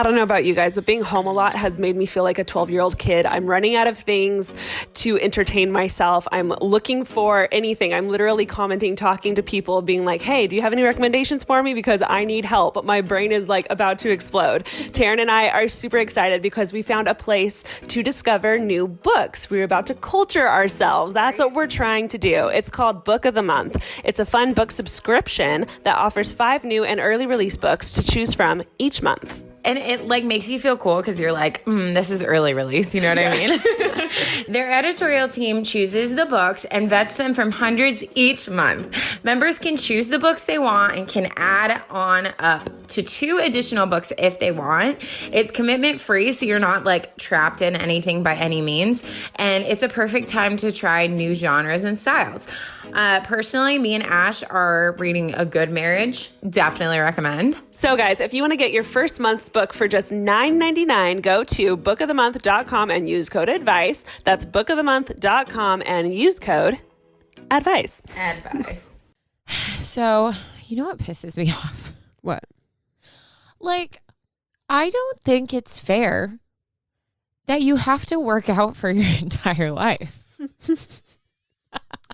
I don't know about you guys, but being home a lot has made me feel like a 12-year-old kid. I'm running out of things to entertain myself. I'm looking for anything. I'm literally commenting, talking to people, being like, hey, do you have any recommendations for me? Because I need help. But my brain is like about to explode. Taryn and I are super excited because we found a place to discover new books. We're about to culture ourselves. That's what we're trying to do. It's called Book of the Month. It's a fun book subscription that offers 5 new and early release books to choose from each month. And it like makes you feel cool because you're like, this is early release. You know what I mean? Their editorial team chooses the books and vets them from hundreds each month. Members can choose the books they want and can add on up to 2 additional books if they want. It's commitment free, so you're not like trapped in anything by any means. And it's a perfect time to try new genres and styles. Personally, me and Ash are reading A Good Marriage. Definitely recommend. So guys, if you want to get your first month's book for just $9.99, go to bookofthemonth.com and use code ADVICE. That's bookofthemonth.com and use code ADVICE. Advice. So, you know what pisses me off? What? Like, I don't think it's fair that you have to work out for your entire life.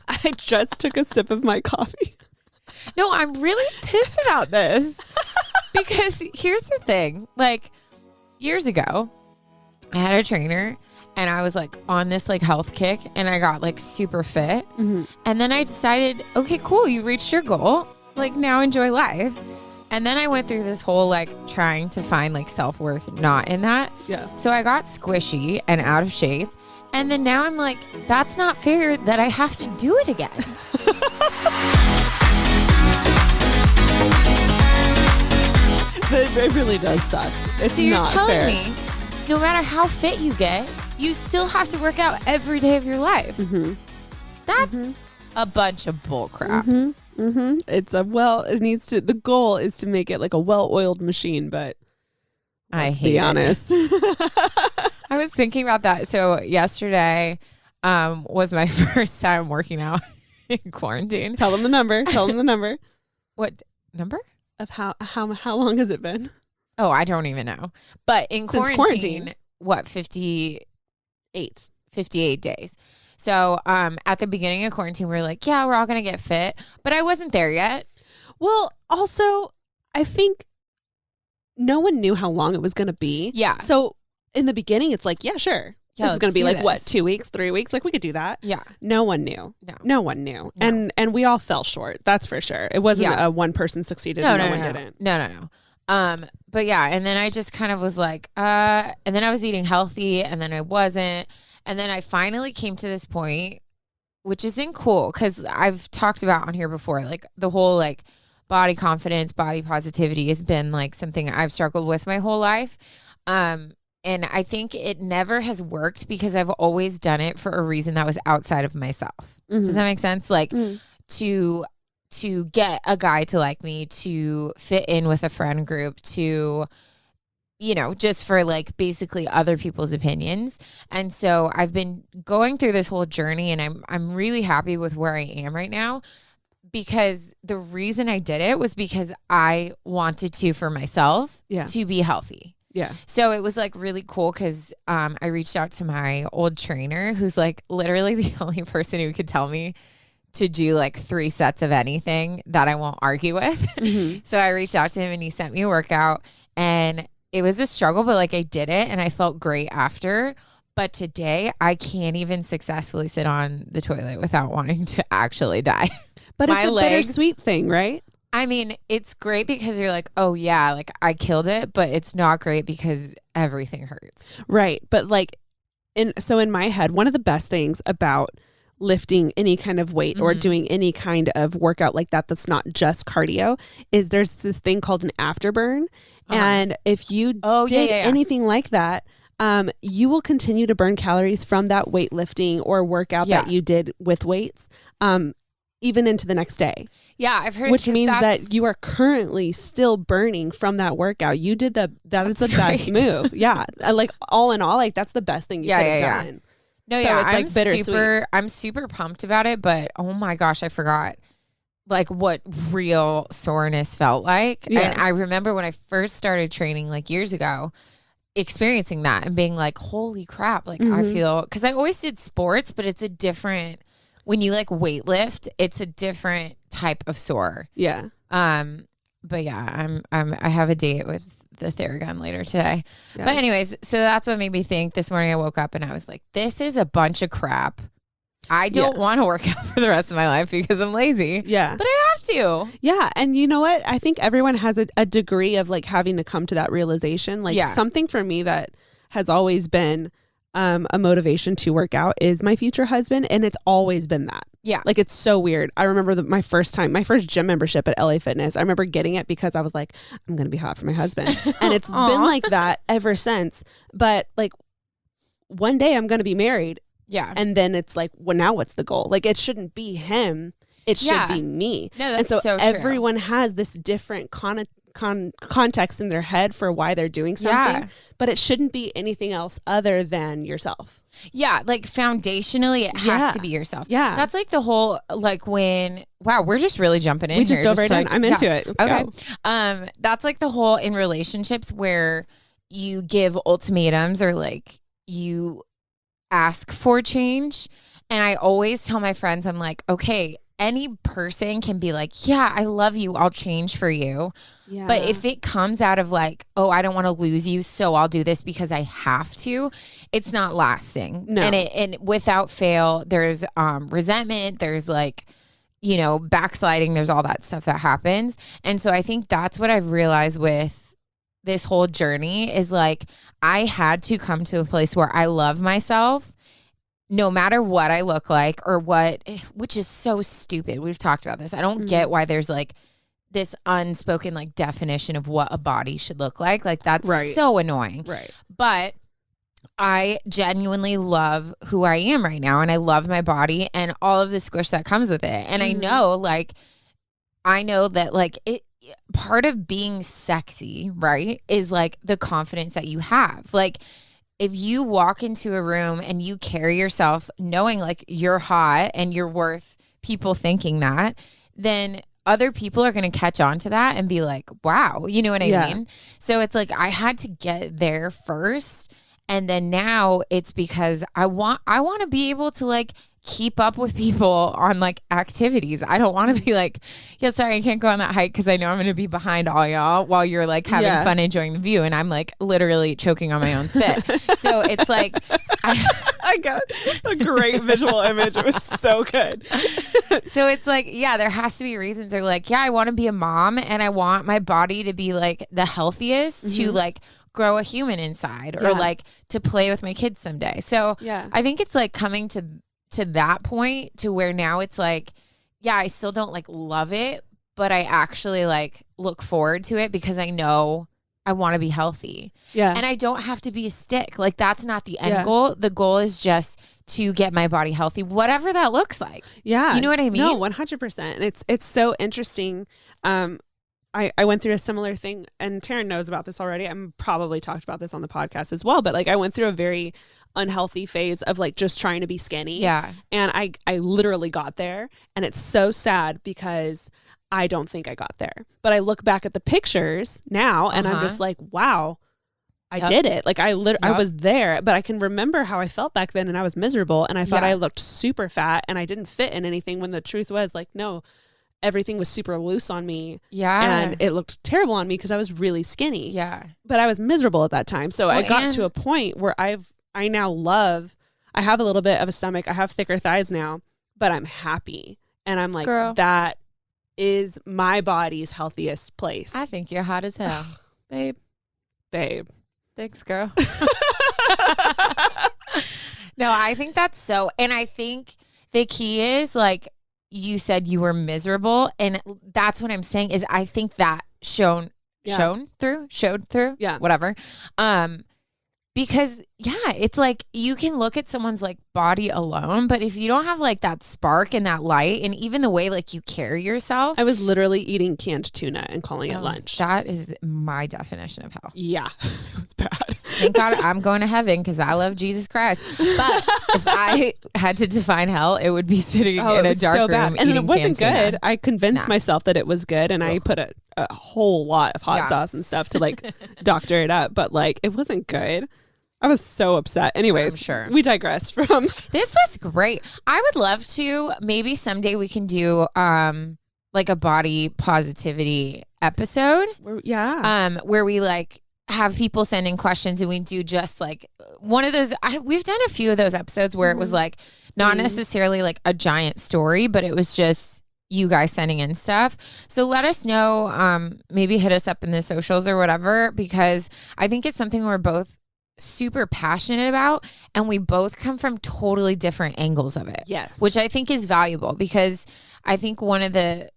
I just took a sip of my coffee. No, I'm really pissed about this. Because here's the thing. Like, years ago, I had a trainer and I was like on this like health kick and I got like super fit. Mm-hmm. And then I decided, okay, cool, you reached your goal. Like, now enjoy life. And then I went through this whole like trying to find like self-worth not in that. Yeah. So I got squishy and out of shape. And then now I'm like, that's not fair that I have to do it again. It really does suck. It's so you're not telling fair. me, no matter how fit you get, you still have to work out every day of your life. Mm-hmm. That's a bunch of bull crap. Mm-hmm. Mm-hmm. It's the goal is to make it like a well-oiled machine, but let's be honest. I was thinking about that. So yesterday was my first time working out in quarantine. Tell them the number. What number? Of how long has it been? Oh, I don't even know. But in quarantine, what, 58 days. So at the beginning of quarantine, we were like, yeah, we're all going to get fit. But I wasn't there yet. Well, also, I think no one knew how long it was going to be. Yeah. So in the beginning, it's like, yeah, sure. Yeah, this is going to be like, this. what, 2 weeks, 3 weeks? Like, we could do that. Yeah. No one knew. No one knew. No. And we all fell short. That's for sure. It wasn't a one person succeeded and no one didn't. No. But yeah, and then I just kind of was like, and then I was eating healthy and then I wasn't. And then I finally came to this point, which has been cool because I've talked about on here before, like the whole like body confidence, body positivity has been like something I've struggled with my whole life. And I think it never has worked because I've always done it for a reason that was outside of myself. Mm-hmm. Does that make sense? Like to get a guy to like me, to fit in with a friend group, to, you know, just for like basically other people's opinions. And so I've been going through this whole journey and I'm really happy with where I am right now because the reason I did it was because I wanted to for myself to be healthy. Yeah. So it was like really cool because I reached out to my old trainer who's like literally the only person who could tell me to do like 3 sets of anything that I won't argue with. Mm-hmm. So I reached out to him and he sent me a workout and it was a struggle, but like I did it and I felt great after. But today I can't even successfully sit on the toilet without wanting to actually die. But it's a bittersweet thing, right? I mean, it's great because you're like, oh yeah, like I killed it, but it's not great because everything hurts. Right. But like, in my head, one of the best things about lifting any kind of weight or doing any kind of workout like that that's not just cardio is there's this thing called an afterburn. And if you did anything like that, you will continue to burn calories from that weightlifting or workout that you did with weights. Even into the next day. Yeah, I've heard. Which means that you are currently still burning from that workout. You did that is the best move. Yeah. Like all in all, like that's the best thing you could have done. No, so yeah, it's like bittersweet. I'm super pumped about it, but oh my gosh, I forgot. like what real soreness felt like. Yeah. And I remember when I first started training like years ago, experiencing that and being like, holy crap. Like I feel, cause I always did sports, but it's a different, when you like weightlift, it's a different type of sore. Yeah. But yeah, I have a date with the Theragun later today. Yeah. But anyways, so that's what made me think. This morning I woke up and I was like, this is a bunch of crap. I don't want to work out for the rest of my life because I'm lazy. Yeah. But I have to. Yeah. And you know what? I think everyone has a degree of like having to come to that realization. Like something for me that has always been a motivation to work out is my future husband. And it's always been that. Yeah. Like it's so weird. I remember my first gym membership at LA Fitness. I remember getting it because I was like, I'm going to be hot for my husband. And it's been like that ever since. But like one day I'm going to be married. Yeah. And then it's like, well, now what's the goal? Like it shouldn't be him. It should be me. No, that's and so true. Everyone has this different context in their head for why they're doing something, but it shouldn't be anything else other than yourself. Yeah, like foundationally, it has to be yourself. Yeah, that's like the whole like when. Wow, we're just really jumping in. We just dove right in. Like, I'm into it. Let's go. That's like the whole in relationships where you give ultimatums or like you ask for change, and I always tell my friends, I'm like, okay, any person can be like, yeah, I love you, I'll change for you. Yeah. But if it comes out of like, oh, I don't want to lose you, so I'll do this because I have to, it's not lasting. No. And without fail, there's resentment, there's like, you know, backsliding, there's all that stuff that happens. And so I think that's what I've realized with this whole journey is like, I had to come to a place where I love myself no matter what I look like or what, which is so stupid. We've talked about this. I don't get why there's like this unspoken like definition of what a body should look like. Like that's so annoying. Right. But I genuinely love who I am right now. And I love my body and all of the squish that comes with it. And I know that like it, part of being sexy, right, is like the confidence that you have. Like, if you walk into a room and you carry yourself knowing like you're hot and you're worth people thinking that, then other people are going to catch on to that and be like, wow, you know what I mean? So it's like, I had to get there first. And then now it's because I want to be able to like keep up with people on like activities. I don't want to be like, yeah, sorry, I can't go on that hike because I know I'm going to be behind all y'all while you're like having fun enjoying the view. And I'm like literally choking on my own spit. So it's like, I got a great visual image. It was so good. So it's like, yeah, there has to be reasons. They're like, yeah, I want to be a mom and I want my body to be like the healthiest to like grow a human inside or like to play with my kids someday. So I think it's like coming to that point to where now it's like, yeah, I still don't like love it, but I actually like look forward to it because I know I want to be healthy. Yeah. And I don't have to be a stick. Like that's not the end goal. The goal is just to get my body healthy, whatever that looks like. Yeah. You know what I mean? No, 100%. And it's so interesting. I went through a similar thing and Taryn knows about this already. I'm probably talked about this on the podcast as well, but like I went through a very unhealthy phase of like just trying to be skinny. Yeah. And I literally got there and it's so sad because I don't think I got there, but I look back at the pictures now and I'm just like, wow, I did it. Like I was there, but I can remember how I felt back then and I was miserable and I thought I looked super fat and I didn't fit in anything when the truth was like, no, everything was super loose on me. Yeah. And it looked terrible on me because I was really skinny. Yeah. But I was miserable at that time. So I got to a point where I have a little bit of a stomach. I have thicker thighs now, but I'm happy. And I'm like, girl, that is my body's healthiest place. I think you're hot as hell. Babe. Thanks, girl. No, I think that's so, and I think the key is like, you said you were miserable, and that's what I'm saying is I think that showed through, whatever. Because it's like you can look at someone's like body alone, but if you don't have like that spark and that light and even the way like you carry yourself. I was literally eating canned tuna and calling it lunch. That is my definition of hell. Yeah, it was bad. thank God I'm going to heaven because I love Jesus Christ. But if I had to define hell, it would be sitting in a dark room and it wasn't cantina. good. I convinced myself that it was good, and I put a whole lot of hot sauce and stuff to like doctor it up, but like it wasn't good. I was so upset. Anyways, I'm sure. We digressed from This was great. I would love to, maybe someday we can do like a body positivity episode. Where we like have people send in questions and we do just like one of those. We've done a few of those episodes where it was like not necessarily like a giant story, but it was just you guys sending in stuff. So let us know, maybe hit us up in the socials or whatever, because I think it's something we're both super passionate about, and we both come from totally different angles of it. Yes. Which I think is valuable, because I think one of the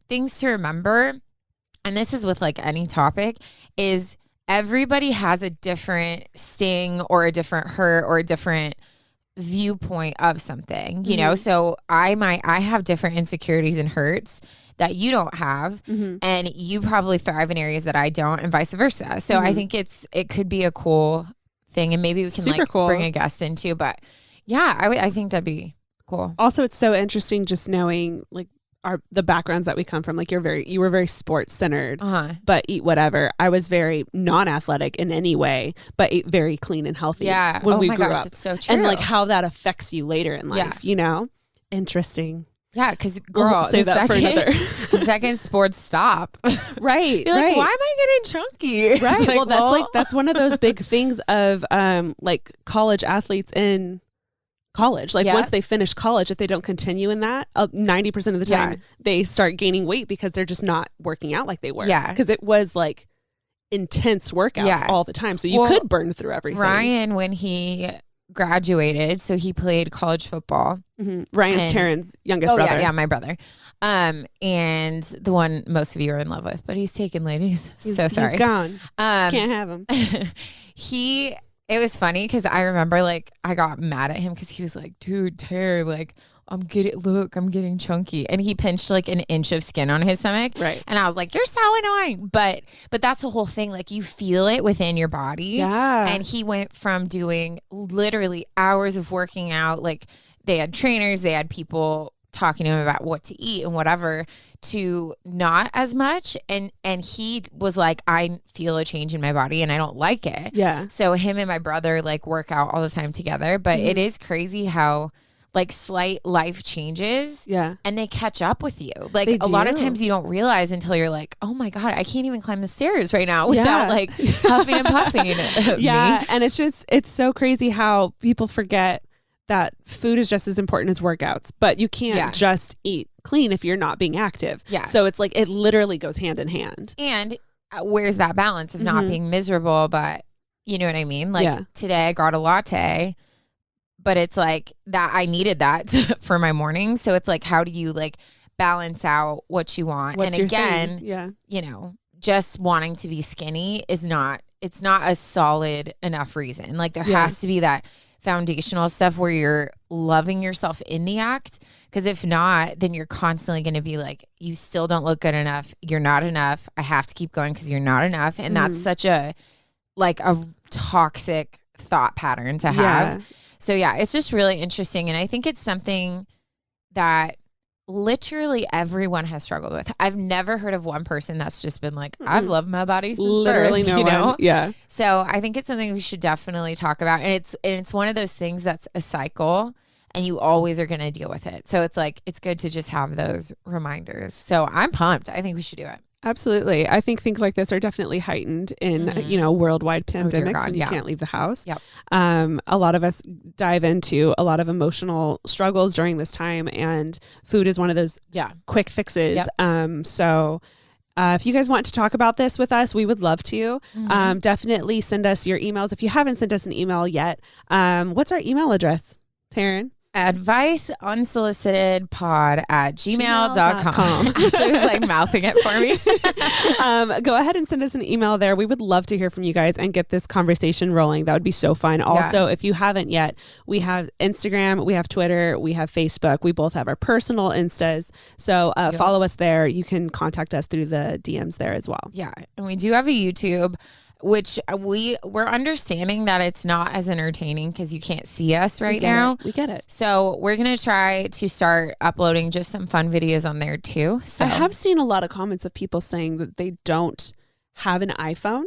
things to remember, and this is with like any topic, is everybody has a different sting or a different hurt or a different viewpoint of something, you know? So I have different insecurities and hurts that you don't have, and you probably thrive in areas that I don't, and vice versa. So I think it could be a cool thing, and maybe we can bring a guest in too. But yeah, I think that'd be cool. Also, it's so interesting just knowing like the backgrounds that we come from. Like you were very sports centered, but eat whatever. I was very non-athletic in any way, but ate very clean and healthy. Yeah. When we grew up, it's so true. and like how that affects you later in life. You know, interesting. Yeah, because girl, say that for another. The second sports stop, right? You're like, why am I getting chunky? Right. Like, that's one of those big things of like college athletes in college. Like once they finish college, if they don't continue in that, 90% of the time they start gaining weight because they're just not working out like they were. Yeah, because it was like intense workouts all the time, so you could burn through everything. Ryan, when he graduated, so he played college football. Ryan's Taryn's youngest brother. Yeah, my brother. And the one most of you are in love with, but he's taken, ladies. So sorry. He's gone. Can't have him. It was funny because I remember like I got mad at him because he was like, dude, Tara, like I'm getting chunky. And he pinched like an inch of skin on his stomach. Right. And I was like, you're so annoying. But that's the whole thing. Like you feel it within your body. Yeah. And he went from doing literally hours of working out. Like they had trainers, they had people talking to him about what to eat and whatever, to not as much. And he was like, I feel a change in my body and I don't like it. Yeah. So him and my brother like work out all the time together. But it is crazy how like slight life changes and they catch up with you. Like a lot of times you don't realize until you're like, oh my God, I can't even climb the stairs right now without like huffing and puffing. Yeah. And it's so crazy how people forget that food is just as important as workouts, but you can't just eat clean if you're not being active. Yeah. So it's like, it literally goes hand in hand. And where's that balance of not being miserable, but you know what I mean? Like today I got a latte, but it's like that I needed that for my morning. So it's like, how do you like balance out what you want? What's and again, you know, just wanting to be skinny it's not a solid enough reason. Like there has to be that foundational stuff where you're loving yourself in the act, because if not, then you're constantly going to be like, you still don't look good enough, you're not enough, I have to keep going because you're not enough. And that's such a like a toxic thought pattern to have. So yeah, it's just really interesting, and I think it's something that literally everyone has struggled with. I've never heard of one person that's just been like, I've loved my body since literally birth, no you know? one. Yeah. So I think it's something we should definitely talk about. And it's one of those things that's a cycle and you always are going to deal with it. So it's like, it's good to just have those reminders. So I'm pumped. I think we should do it. Absolutely. I think things like this are definitely heightened in, you know, worldwide pandemics when you can't leave the house. Yep. A lot of us dive into a lot of emotional struggles during this time, and food is one of those quick fixes. Yep. So if you guys want to talk about this with us, we would love to. Definitely send us your emails. If you haven't sent us an email yet, what's our email address, Taryn? adviceunsolicitedpod@gmail.com. Ashley was like mouthing it for me. Go ahead and send us an email there. We would love to hear from you guys and get this conversation rolling. That would be so fun. Also, if you haven't yet, we have Instagram, we have Twitter, we have Facebook. We both have our personal Instas. So follow us there. You can contact us through the DMs there as well. Yeah. And we do have a YouTube. which we're understanding that it's not as entertaining because you can't see us right now. We get it. So we're going to try to start uploading just some fun videos on there too. So I have seen a lot of comments of people saying that they don't have an iPhone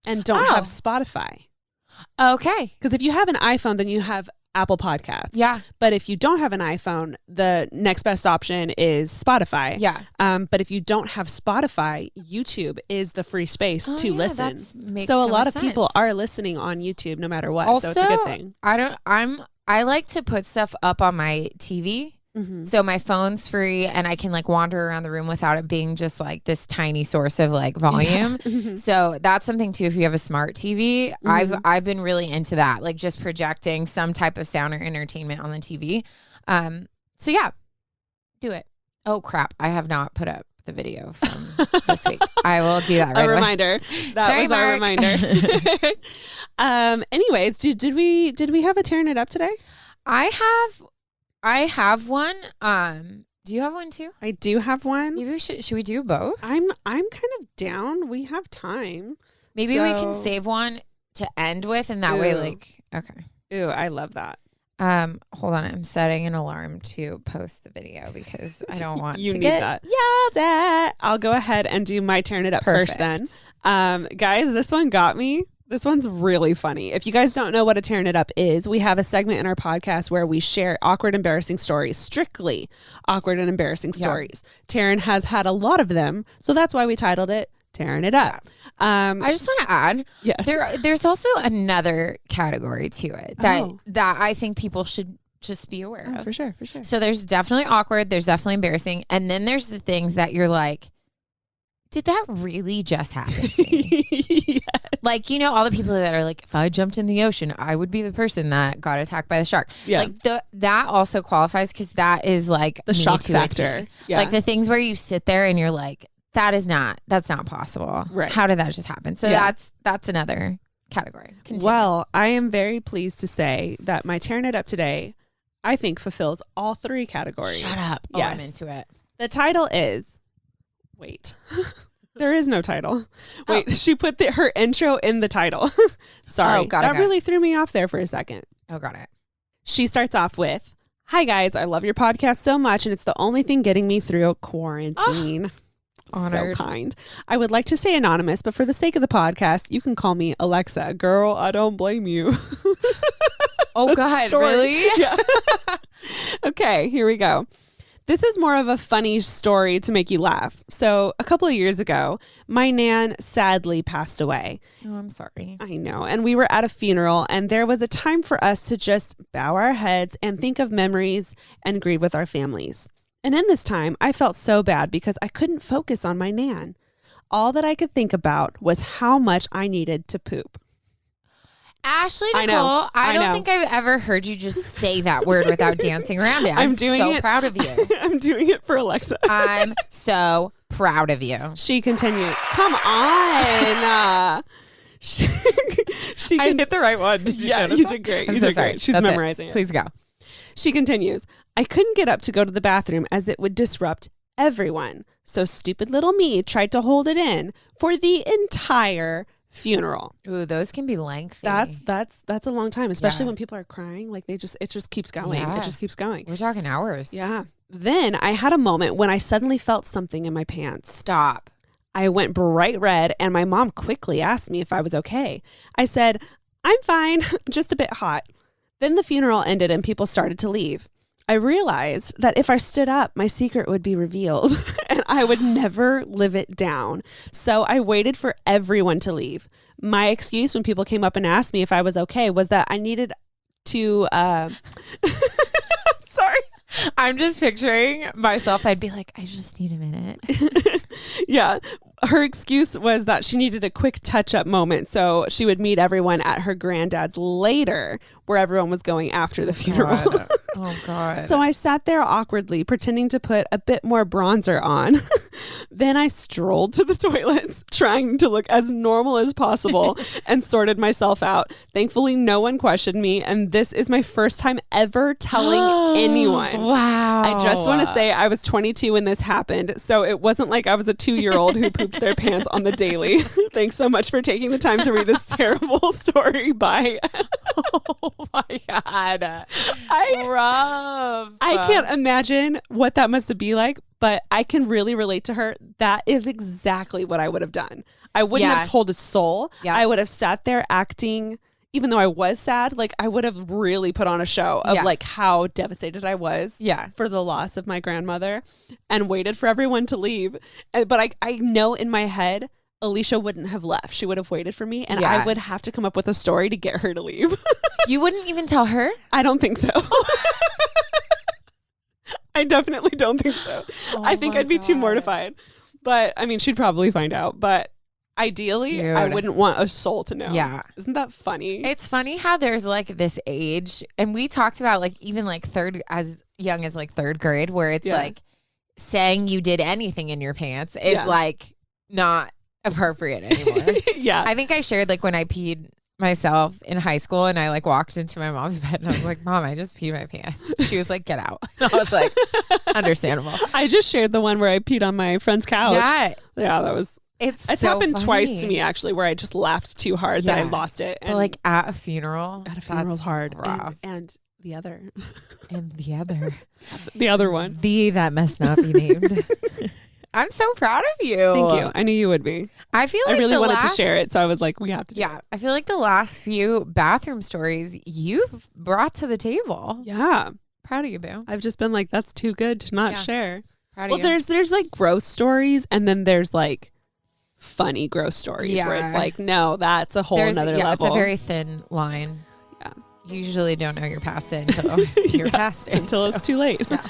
and don't have Spotify. Okay. Because if you have an iPhone, then you have Apple Podcasts. Yeah. But if you don't have an iPhone, the next best option is Spotify. Yeah. But if you don't have Spotify, YouTube is the free space to listen. Makes so a lot of sense. people are listening on YouTube no matter what. Also, so it's a good thing. I like to put stuff up on my TV. Mm-hmm. So my phone's free and I can like wander around the room without it being just like this tiny source of like volume. Yeah. So that's something too. If you have a smart TV, I've been really into that, like just projecting some type of sound or entertainment on the TV. So yeah, do it. Oh crap. I have not put up the video from this week. I will do that right A away. reminder. That was our reminder. Anyways, did we have a tearing it up today? I have one. Do you have one too? I do have one. Maybe should we do both? I'm kind of down. We have time. Maybe we can save one to end with, and that way, like, okay. Ooh, I love that. Hold on. I'm setting an alarm to post the video because I don't want you to need get that. yelled at. I'll go ahead and do my tearing it up first then. Guys, this one got me. This one's really funny. If you guys don't know what a tearing it up is, we have a segment in our podcast where we share awkward, embarrassing stories, strictly awkward and embarrassing stories. Taryn has had a lot of them, so that's why we titled it Tearing It Up. I just want to add, yes, there's also another category to it that I think people should just be aware of. For sure. So there's definitely awkward, there's definitely embarrassing, and then there's the things that you're like, did that really just happen to me? Yes. Like, you know, all the people that are like, if I jumped in the ocean, I would be the person that got attacked by the shark. Yeah. Like that also qualifies because that is like The shock factor. Yeah. Like the things where you sit there and you're like, that's not possible. Right. How did that just happen? So that's another category. Continue. Well, I am very pleased to say that my tearing it up today, I think, fulfills all three categories. Shut up. Oh, Yes. I'm into it. The title is, wait, there is no title. Wait, she put her intro in the title. Sorry. That really threw me off there for a second. Oh, got it. She starts off with, hi guys, I love your podcast so much and it's the only thing getting me through quarantine. Honored. So kind. I would like to stay anonymous, but for the sake of the podcast, you can call me Alexa. Girl, I don't blame you. Oh God, story. really? Yeah. Okay, here we go. This is more of a funny story to make you laugh. So a couple of years ago, my nan sadly passed away. Oh, I'm sorry. I know. And we were at a funeral and there was a time for us to just bow our heads and think of memories and grieve with our families. And in this time, I felt so bad because I couldn't focus on my nan. All that I could think about was how much I needed to poop. Ashley Nicole, I don't think I've ever heard you just say that word without dancing around it. I'm so proud of you. I'm doing it for Alexa. I'm so proud of you. She continued. Come on. She I hit the right one. You did great. I'm so sorry. Great. She's That's memorizing it. Please go. She continues. I couldn't get up to go to the bathroom as it would disrupt everyone. So stupid little me tried to hold it in for the entire funeral. Ooh, those can be lengthy. That's a long time, especially when people are crying. Like it just keeps going. Yeah. It just keeps going. We're talking hours. Yeah. Then I had a moment when I suddenly felt something in my pants. Stop. I went bright red and my mom quickly asked me if I was okay. I said, I'm fine, just a bit hot. Then the funeral ended and people started to leave. I realized that if I stood up, my secret would be revealed and I would never live it down. So I waited for everyone to leave. My excuse when people came up and asked me if I was okay was that I needed to, sorry. I'm just picturing myself. I'd be like, I just need a minute. Yeah. Her excuse was that she needed a quick touch-up moment, so she would meet everyone at her granddad's later, where everyone was going after the funeral. Oh, God. So I sat there awkwardly, pretending to put a bit more bronzer on. Then I strolled to the toilets, trying to look as normal as possible, and sorted myself out. Thankfully, no one questioned me, and this is my first time ever telling anyone. Wow. I just want to say I was 22 when this happened, so it wasn't like I was a 2-year-old who pooped their pants on the daily. Thanks so much for taking the time to read this terrible story. Bye. Oh my God. I can't imagine what that must be like, but I can really relate to her. That is exactly what I would have done. I wouldn't have told a soul. Yeah. I would have sat there acting, even though I was sad, like I would have really put on a show of like how devastated I was for the loss of my grandmother and waited for everyone to leave. But I know in my head, Alicia wouldn't have left. She would have waited for me, and I would have to come up with a story to get her to leave. You wouldn't even tell her? I don't think so. I definitely don't think so. I think I'd be too mortified. But I mean, she'd probably find out. But ideally, I wouldn't want a soul to know. Yeah. Isn't that funny? It's funny how there's like this age, and we talked about like even like as young as like third grade, where it's like saying you did anything in your pants is like not appropriate anymore. I think I shared like when I peed myself in high school, and I like walked into my mom's bed and I was like, Mom, I just peed my pants. She was like, get out. And I was like, understandable. I just shared the one where I peed on my friend's couch. Yeah, that was it's so happened funny. Twice to me actually, where I just laughed too hard that I lost it. And but like at a funeral is hard. And the other the other one, that must not be named. I'm so proud of you. Thank you. I knew you would be. I feel like I really wanted to share it, so I was like, we have to. Yeah, I feel like the last few bathroom stories you've brought to the table. Yeah, proud of you, Boo. I've just been like, that's too good to not share. Proud of you. There's like gross stories, and then there's like funny gross stories where it's like, no, that's a whole nother level. It's a very thin line. Yeah, you usually don't know you're past it until you're past it, until it's too late. Yeah.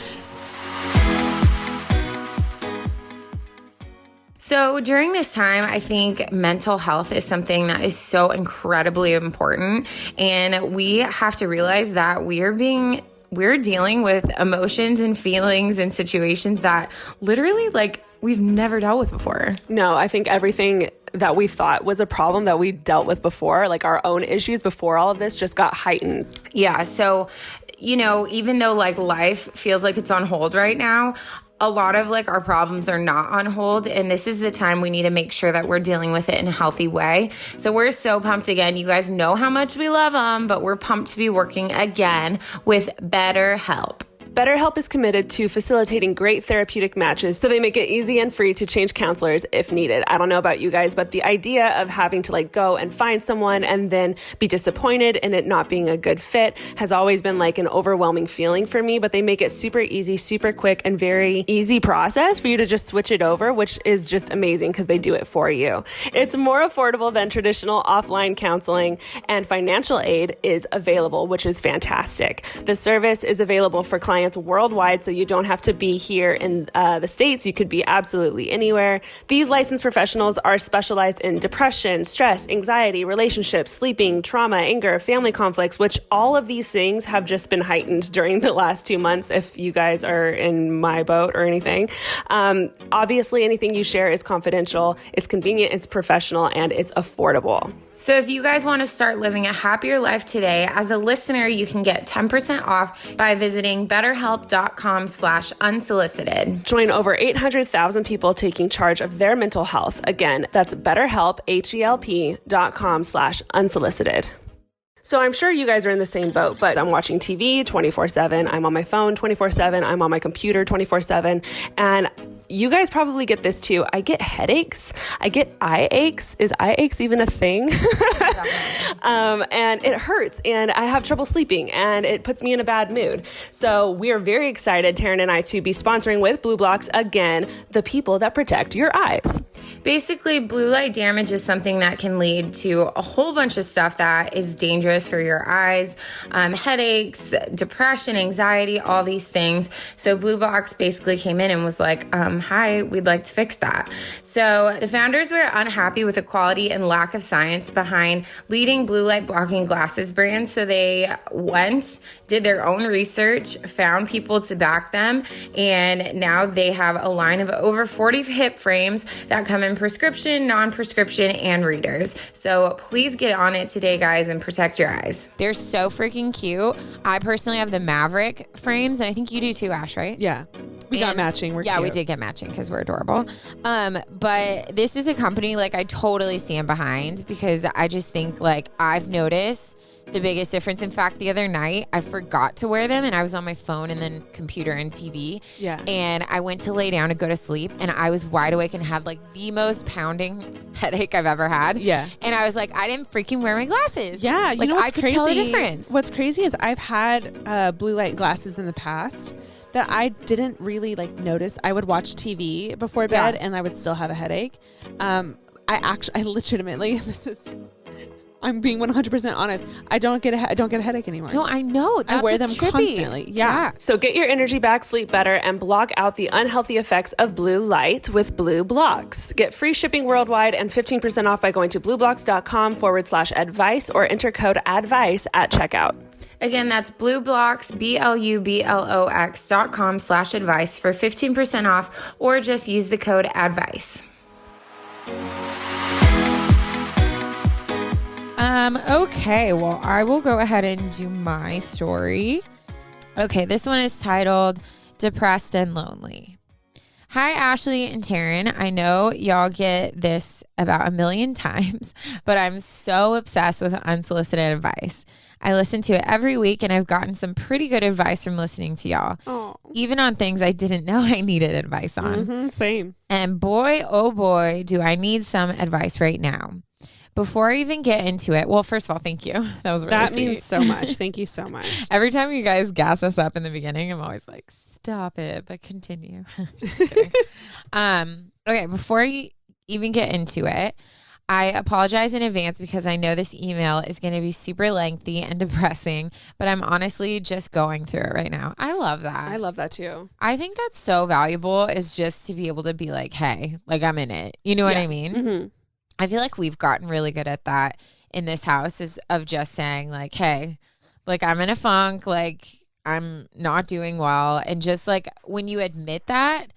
So during this time, I think mental health is something that is so incredibly important. And we have to realize that we're dealing with emotions and feelings and situations that literally like we've never dealt with before. No, I think everything that we thought was a problem that we dealt with before, like our own issues before all of this, just got heightened. Yeah. So, you know, even though like life feels like it's on hold right now, a lot of like our problems are not on hold, and this is the time we need to make sure that we're dealing with it in a healthy way. So we're so pumped again. You guys know how much we love them, but we're pumped to be working again with BetterHelp. BetterHelp is committed to facilitating great therapeutic matches, so they make it easy and free to change counselors if needed. I don't know about you guys, but the idea of having to like go and find someone and then be disappointed in it not being a good fit has always been like an overwhelming feeling for me, but they make it super easy, super quick, and very easy process for you to just switch it over, which is just amazing because they do it for you. It's more affordable than traditional offline counseling, and financial aid is available, which is fantastic. The service is available for clients worldwide, so you don't have to be here in the States. You could be absolutely anywhere. These licensed professionals are specialized in depression, stress, anxiety, relationships, sleeping, trauma, anger, family conflicts, which all of these things have just been heightened during the last 2 months, if you guys are in my boat or anything. Obviously, anything you share is confidential, it's convenient, it's professional, and it's affordable. So if you guys want to start living a happier life today, as a listener, you can get 10% off by visiting betterhelp.com/unsolicited. Join over 800,000 people taking charge of their mental health. Again, that's betterhelp, HELP.com/unsolicited. So I'm sure you guys are in the same boat, but I'm watching TV 24/7. I'm on my phone 24/7. I'm on my computer 24/7. And you guys probably get this too. I get headaches. I get eye aches. Is eye aches even a thing? And it hurts, and I have trouble sleeping, and it puts me in a bad mood. So we are very excited, Taryn and I, to be sponsoring with Blue Blocks again, the people that protect your eyes. basically blue light damage is something that can lead to a whole bunch of stuff that is dangerous for your eyes, headaches, depression, anxiety, all these things. So Blue Box basically came in and was like, hi, we'd like to fix that. So the founders were unhappy with the quality and lack of science behind leading blue light blocking glasses brands. So they did their own research, found people to back them, and now they have a line of over 40 hip frames that come in prescription, non-prescription, and readers. So please get on it today, guys, and protect your eyes. They're so freaking cute. I personally have the Maverick frames, and I think you do too, Ash, right? Yeah. We got matching. We're yeah, cute. we did get matching because we're adorable. But this is a company like I totally stand behind, because I just think like I've noticed the biggest difference. In fact, the other night I forgot to wear them and I was on my phone and then computer and TV. Yeah. And I went to lay down to go to sleep and I was wide awake and had like the most pounding headache I've ever had. Yeah. And I was like, I didn't freaking wear my glasses. Yeah. You like, know what's I could crazy? tell the difference. What's crazy is I've had blue light glasses in the past that I didn't really like notice. I would watch TV before bed and I would still have a headache. I legitimately, I'm being 100% honest. I don't get a headache anymore. No, I know. That's I wear them what's trippy. constantly. Yeah. So get your energy back, sleep better, and block out the unhealthy effects of blue light with Blue Blocks. Get free shipping worldwide and 15% off by going to blueblocks.com/advice or enter code ADVICE at checkout. Again, that's BlueBlocks, BLUBLOX.com/advice for 15% off, or just use the code ADVICE. Okay, well, I will go ahead and do my story. Okay, this one is titled Depressed and Lonely. Hi, Ashley and Taryn. I know y'all get this about a million times, but I'm so obsessed with unsolicited advice. I listen to it every week, and I've gotten some pretty good advice from listening to y'all. Oh. Even on things I didn't know I needed advice on. Same. And boy, oh boy, do I need some advice right now. Before I even get into it, well, first of all, thank you. That was really sweet. That means so much. Thank you so much. Every time you guys gas us up in the beginning, I'm always like, stop it, but continue. Just kidding. Okay, before you even get into it, I apologize in advance because I know this email is going to be super lengthy and depressing, but I'm honestly just going through it right now. I love that. I love that too. I think that's so valuable, is just to be able to be like, hey, like I'm in it. You know what I mean? Mm-hmm. I feel like we've gotten really good at that in this house, is of just saying like, hey, like I'm in a funk, like I'm not doing well. And just like when you admit that,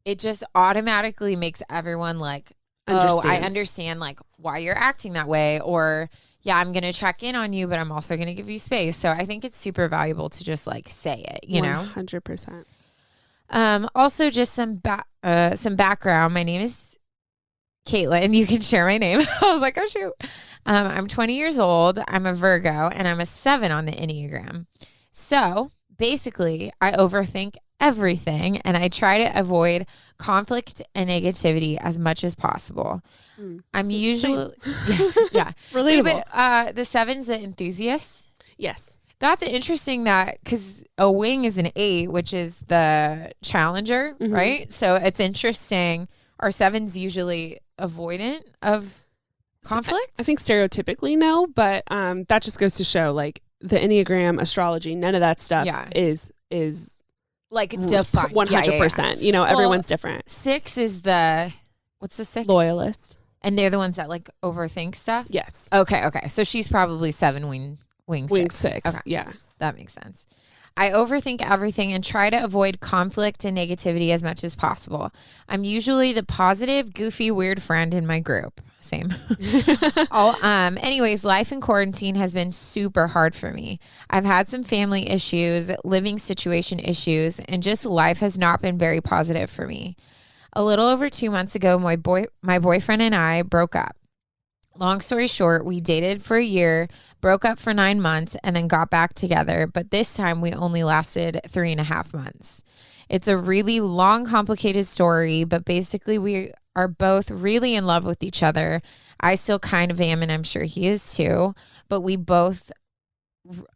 it just automatically makes everyone like, oh, I understand like why you're acting that way. Or yeah, I'm going to check in on you, but I'm also going to give you space. So I think it's super valuable to just like say it, you know? 100%. Also just some background. My name is Caitlin. You can share my name. I was like, oh shoot. I'm 20 years old. I'm a Virgo and I'm a 7 on the Enneagram. So basically I overthink everything and I try to avoid conflict and negativity as much as possible. I'm usually, yeah. Relatable. Wait, but the 7's the enthusiast. Yes. That's interesting that, because a wing is an 8, which is the challenger, right? So it's interesting. Are 7s usually avoidant of conflict? I think stereotypically no, but that just goes to show like the Enneagram, astrology, none of that stuff is like defined 100%. You know, everyone's different. 6 is what's the 6? Loyalist. And they're the ones that like overthink stuff? Yes. Okay. So she's probably 7 wing 6. Okay. Yeah. That makes sense. I overthink everything and try to avoid conflict and negativity as much as possible. I'm usually the positive, goofy, weird friend in my group. Same. Anyways, life in quarantine has been super hard for me. I've had some family issues, living situation issues, and just life has not been very positive for me. A little over 2 months ago, my boyfriend and I broke up. Long story short, we dated for a year, broke up for 9 months, and then got back together. But this time we only lasted 3.5 months. It's a really long, complicated story, but basically we are both really in love with each other. I still kind of am, and I'm sure he is too. But we both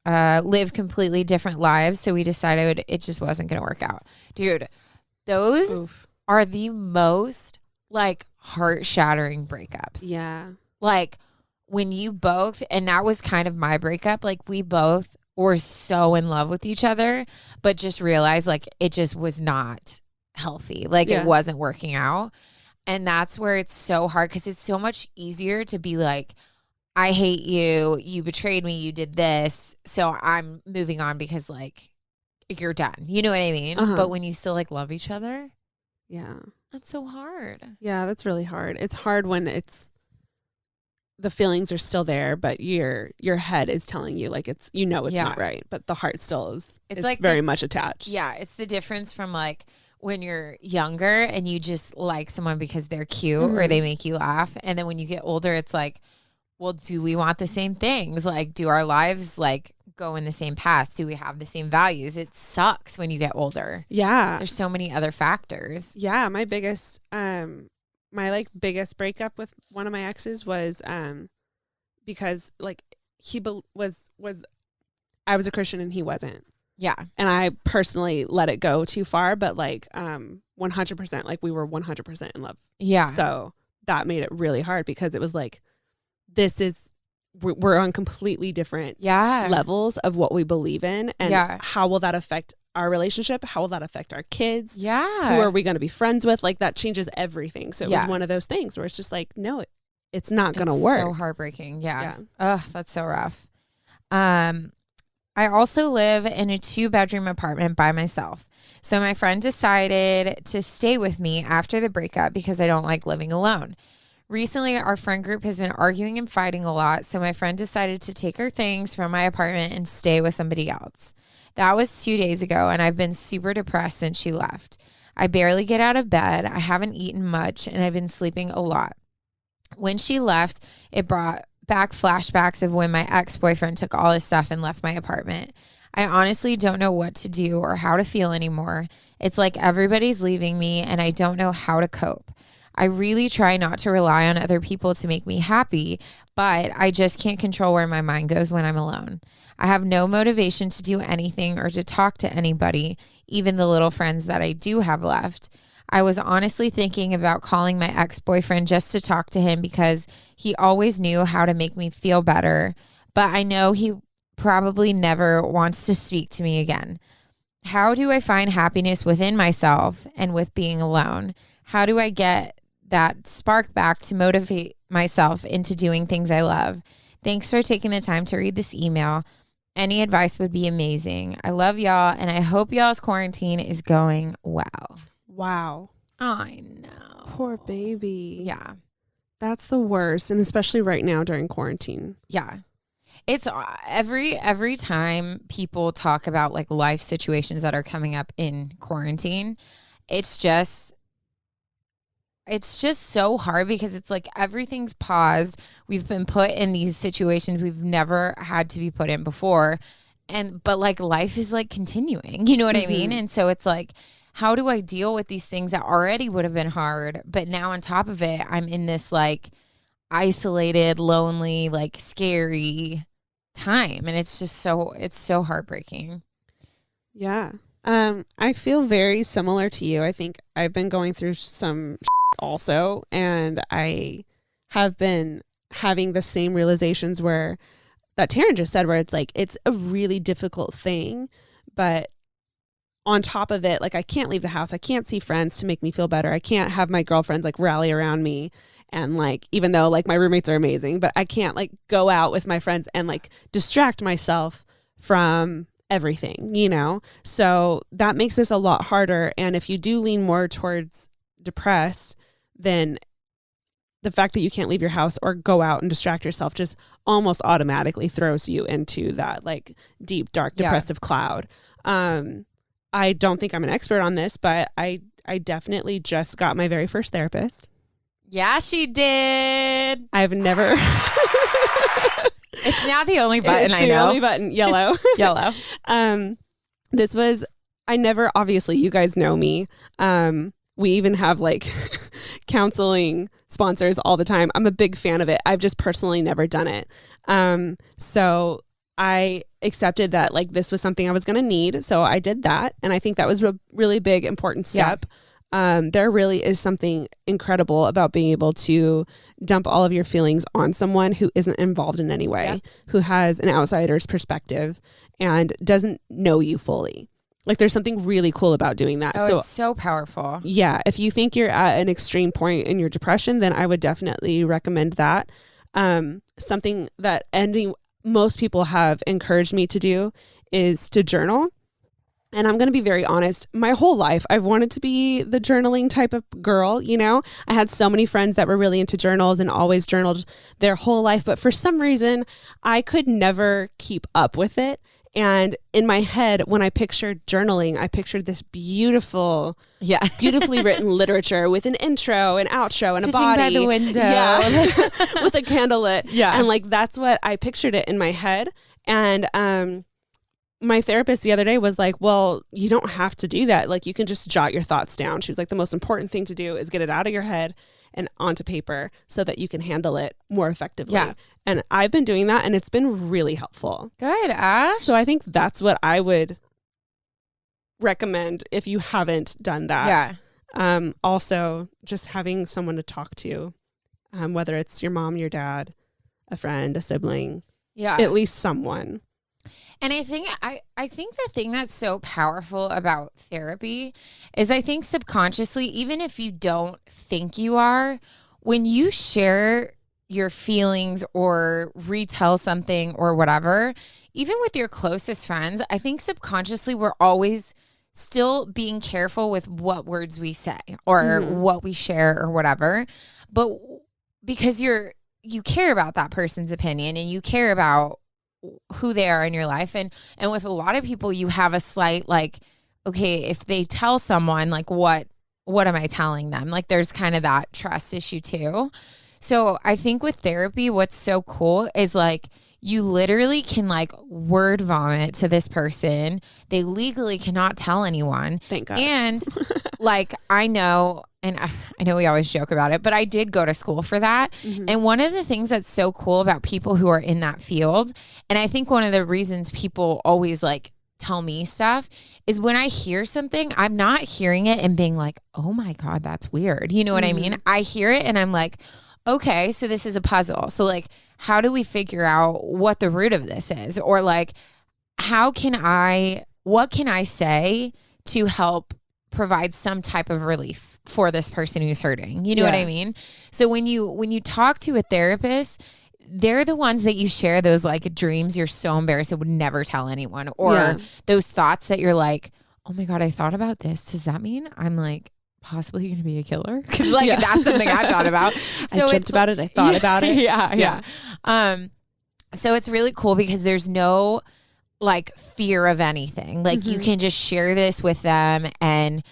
live completely different lives, so we decided it just wasn't going to work out. Dude, those are the most like heart-shattering breakups. Yeah. Like when you both, and that was kind of my breakup, like we both were so in love with each other, but just realized like it just was not healthy. Like it wasn't working out. And that's where it's so hard, because it's so much easier to be like, I hate you, you betrayed me, you did this, so I'm moving on because like you're done. You know what I mean? But when you still like love each other, that's so hard. Yeah, that's really hard. It's hard when the feelings are still there, but your head is telling you like it's not right, but the heart still is. It's like very much attached. Yeah, it's the difference from like when you're younger and you just like someone because they're cute or they make you laugh, and then when you get older, it's like, well, do we want the same things? Like, do our lives like go in the same path? Do we have the same values? It sucks when you get older. Yeah. There's so many other factors. Yeah. My biggest, biggest breakup with one of my exes was, because like I was a Christian and he wasn't. Yeah. And I personally let it go too far, but like, 100%, like we were 100% in love. Yeah. So that made it really hard, because it was like, we're on completely different levels of what we believe in, and how will that affect our relationship? How will that affect our kids? Yeah. Who are we going to be friends with? Like that changes everything. So it was one of those things where it's just like, no, it's not going to work. So heartbreaking. Yeah. Ugh, that's so rough. I also live in a 2-bedroom apartment by myself. So my friend decided to stay with me after the breakup because I don't like living alone. Recently, our friend group has been arguing and fighting a lot, so my friend decided to take her things from my apartment and stay with somebody else. That was 2 days ago, and I've been super depressed since she left. I barely get out of bed, I haven't eaten much, and I've been sleeping a lot. When she left, it brought back flashbacks of when my ex-boyfriend took all his stuff and left my apartment. I honestly don't know what to do or how to feel anymore. It's like everybody's leaving me, and I don't know how to cope. I really try not to rely on other people to make me happy, but I just can't control where my mind goes when I'm alone. I have no motivation to do anything or to talk to anybody, even the little friends that I do have left. I was honestly thinking about calling my ex-boyfriend just to talk to him because he always knew how to make me feel better, but I know he probably never wants to speak to me again. How do I find happiness within myself and with being alone? How do I get that spark back to motivate myself into doing things I love? Thanks for taking the time to read this email. Any advice would be amazing. I love y'all, and I hope y'all's quarantine is going well. Wow. I know. Poor baby. Yeah. That's the worst, and especially right now during quarantine. Yeah. It's every time people talk about like life situations that are coming up in quarantine, it's just so hard because it's like everything's paused. We've been put in these situations we've never had to be put in before. But like life is like continuing, you know what I mean? And so it's like, how do I deal with these things that already would have been hard? But now on top of it, I'm in this like isolated, lonely, like scary time. And it's so heartbreaking. Yeah. I feel very similar to you. I think I've been going through some also, and I have been having the same realizations where that Taryn just said, where it's like, it's a really difficult thing, but on top of it, like I can't leave the house. I can't see friends to make me feel better. I can't have my girlfriends like rally around me. And like, even though like my roommates are amazing, but I can't like go out with my friends and like distract myself from everything, you know? So that makes this a lot harder. And if you do lean more towards depressed, then the fact that you can't leave your house or go out and distract yourself just almost automatically throws you into that like deep, dark, depressive cloud. I don't think I'm an expert on this, but I definitely just got my very first therapist. Yeah, she did. I've never... It's now the only button I know. It's the only button, yellow. Yellow. This was, obviously you guys know me. We even have like counseling sponsors all the time. I'm a big fan of it. I've just personally never done it. So I accepted that like this was something I was going to need. So I did that. And I think that was a really big, important step. there really is something incredible about being able to dump all of your feelings on someone who isn't involved in any way, who has an outsider's perspective and doesn't know you fully. Like there's something really cool about doing that. Oh, it's so powerful. Yeah. If you think you're at an extreme point in your depression, then I would definitely recommend that. Something that most people have encouraged me to do is to journal. And I'm going to be very honest, my whole life, I've wanted to be the journaling type of girl, you know? I had so many friends that were really into journals and always journaled their whole life. But for some reason, I could never keep up with it. And in my head, when I pictured journaling, I pictured this beautifully written literature with an intro, an outro, and sitting a body. by the window. Yeah. With a candle lit. Yeah. And like, that's what I pictured it in my head. And, my therapist the other day was like, well, you don't have to do that. Like you can just jot your thoughts down. She was like, the most important thing to do is get it out of your head and onto paper so that you can handle it more effectively. Yeah. And I've been doing that and it's been really helpful. Good, Ash. So I think that's what I would recommend if you haven't done that. Yeah. Also just having someone to talk to, whether it's your mom, your dad, a friend, a sibling, at least someone. And I think the thing that's so powerful about therapy is I think subconsciously, even if you don't think you are, when you share your feelings or retell something or whatever, even with your closest friends, I think subconsciously we're always still being careful with what words we say or what we share or whatever. But because you care about that person's opinion and you care about who they are in your life. And with a lot of people, you have a slight like, okay, if they tell someone like, what am I telling them? Like there's kind of that trust issue too. So I think with therapy, what's so cool is like, you literally can like word vomit to this person. They legally cannot tell anyone. Thank God. And like, I know we always joke about it, but I did go to school for that. Mm-hmm. And one of the things that's so cool about people who are in that field, and I think one of the reasons people always like tell me stuff is when I hear something, I'm not hearing it and being like, oh my God, that's weird. You know what I mean? I hear it and I'm like, okay, so this is a puzzle. So like, how do we figure out what the root of this is? Or like, what can I say to help provide some type of relief for this person who's hurting? You know what I mean? So when you talk to a therapist, they're the ones that you share those like dreams you're so embarrassed and would never tell anyone, or those thoughts that you're like, oh my God, I thought about this. Does that mean I'm like possibly going to be a killer? Because like that's something I've thought about. So I dreamt about it. I thought about it. Yeah. So it's really cool because there's no like fear of anything. Like you can just share this with them. And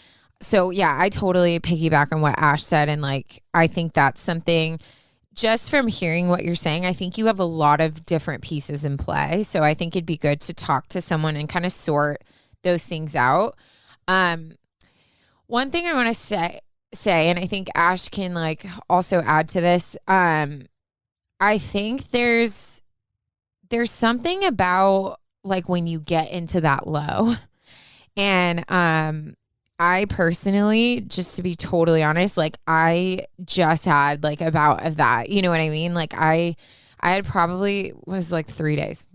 so, yeah, I totally piggyback on what Ash said. And like, I think that's something just from hearing what you're saying, I think you have a lot of different pieces in play. So I think it'd be good to talk to someone and kind of sort those things out. One thing I want to say, and I think Ash can like also add to this. I think there's something about like when you get into that low, and I personally, just to be totally honest, like I just had like a bout of that. You know what I mean? Like I had probably was like 3 days,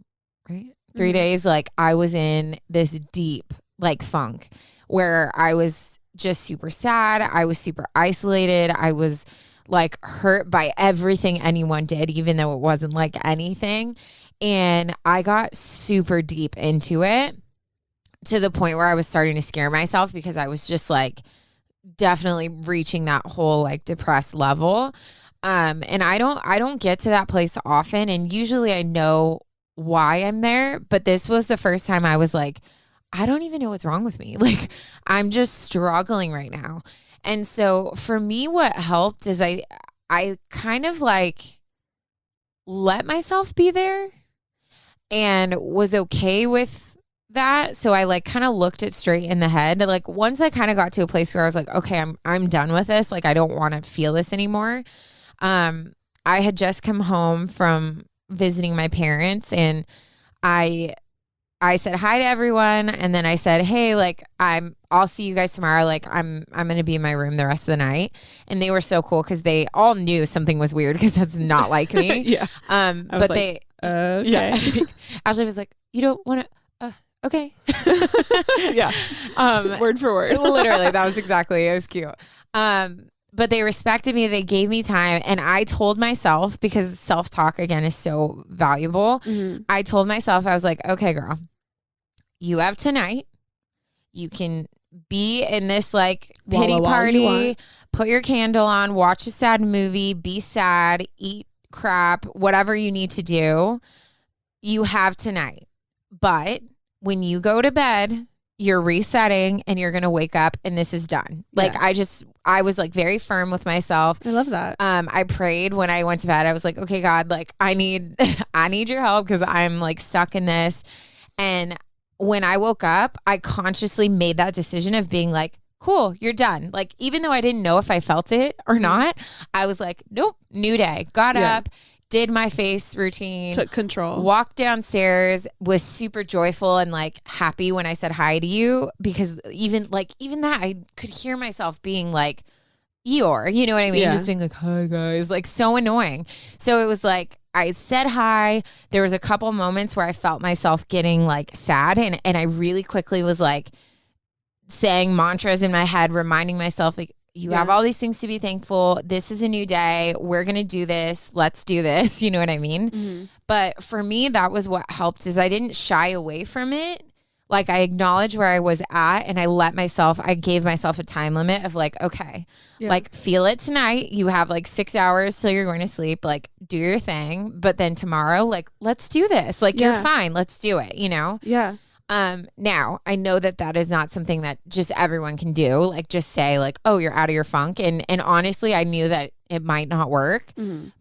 right? 3 days. Like I was in this deep like funk where I was just super sad. I was super isolated. I was like hurt by everything anyone did, even though it wasn't like anything. And I got super deep into it to the point where I was starting to scare myself because I was just like definitely reaching that whole like depressed level. And I don't get to that place often. And usually I know why I'm there, but this was the first time I was like, I don't even know what's wrong with me. Like I'm just struggling right now. And so for me, what helped is I kind of like let myself be there and was okay with that. So I like kind of looked it straight in the head. Like once I kind of got to a place where I was like, okay, I'm done with this. Like I don't want to feel this anymore. I had just come home from visiting my parents, and I I said hi to everyone, and then I said, hey, like I'll see you guys tomorrow. Like I'm going to be in my room the rest of the night. And they were so cool because they all knew something was weird because that's not like me. Yeah. But okay. Yeah. Ashley was like, you don't want to, okay. Yeah. Word for word. Literally, that was exactly, it was cute. But they respected me. They gave me time. And I told myself, because self-talk, again, is so valuable. Mm-hmm. I told myself, I was like, okay, girl, you have tonight. You can be in this like pity party, put your candle on, watch a sad movie, be sad, eat crap, whatever you need to do. You have tonight. But when you go to bed, you're resetting and you're going to wake up and this is done. Like, I was like very firm with myself. I love that. I prayed when I went to bed. I was like, okay, God, like I need your help because I'm like stuck in this. And when I woke up, I consciously made that decision of being like, cool, you're done. Like, even though I didn't know if I felt it or not, I was like, nope, new day. Got up, did my face routine, took control, walked downstairs, was super joyful and like happy when I said hi to you, because even that I could hear myself being like Eeyore, you know what I mean? Just being like, hi guys, like so annoying. So it was like, I said hi. There was a couple moments where I felt myself getting like sad, and I really quickly was like saying mantras in my head, reminding myself like, you have all these things to be thankful. This is a new day. We're going to do this. Let's do this. You know what I mean? Mm-hmm. But for me, that was what helped, is I didn't shy away from it. Like, I acknowledged where I was at, and I gave myself a time limit of like, okay, like feel it tonight. You have like 6 hours till you're going to sleep, like do your thing. But then tomorrow, like, let's do this. Like, you're fine. Let's do it, you know? Yeah. Now I know that is not something that just everyone can do. Like, just say like, oh, you're out of your funk. And honestly, I knew that it might not work,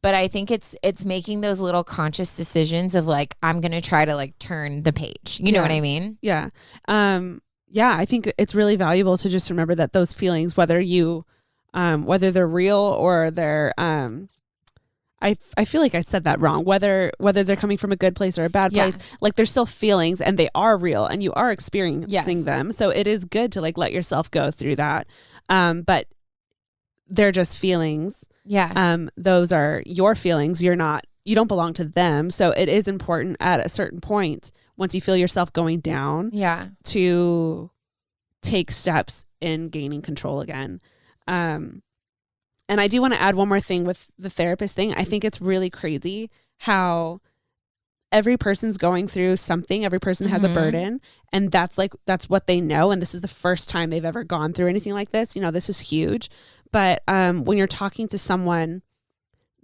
but I think it's making those little conscious decisions of like, I'm going to try to like turn the page. You know what I mean? Yeah. I think it's really valuable to just remember that those feelings, whether they're real or they're, I feel like I said that wrong. Whether they're coming from a good place or a bad place, like they're still feelings and they are real and you are experiencing them. So it is good to like let yourself go through that. But they're just feelings. Yeah. Those are your feelings. You don't belong to them. So it is important at a certain point, once you feel yourself going down, to take steps in gaining control again. And I do want to add one more thing with the therapist thing. I think it's really crazy how every person's going through something. Every person has a burden, and that's what they know. And this is the first time they've ever gone through anything like this. You know, this is huge. But when you're talking to someone,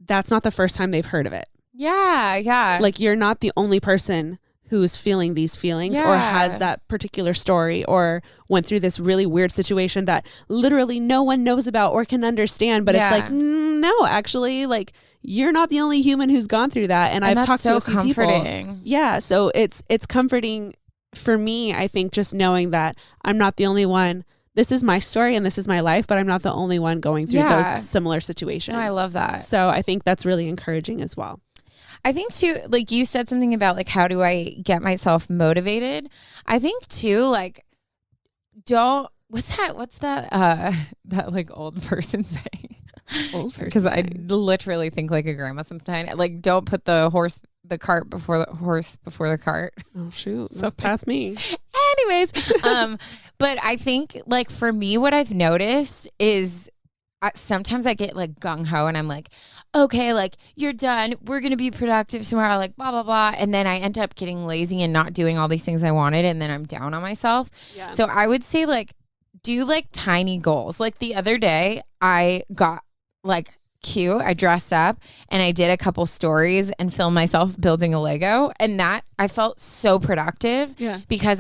that's not the first time they've heard of it. Yeah. Yeah. Like, you're not the only person who's feeling these feelings or has that particular story or went through this really weird situation that literally no one knows about or can understand. But it's like, no, actually, like, you're not the only human who's gone through that. And I've talked to a few people. Yeah. So it's comforting for me, I think, just knowing that I'm not the only one. This is my story and this is my life, but I'm not the only one going through those similar situations. No, I love that. So I think that's really encouraging as well. I think too, like you said something about like, how do I get myself motivated? I think too, like, what's that like old person saying? Because I literally think like a grandma sometimes. Like, don't put the cart before the horse before the cart. Oh shoot, that's past me. Anyways, but I think like for me, what I've noticed is sometimes I get like gung ho and I'm like, okay, like, you're done. We're going to be productive tomorrow, like blah, blah, blah. And then I end up getting lazy and not doing all these things I wanted. And then I'm down on myself. Yeah. So I would say like, do like tiny goals. Like the other day I got like cute. I dressed up and I did a couple stories and filmed myself building a Lego. And that I felt so productive because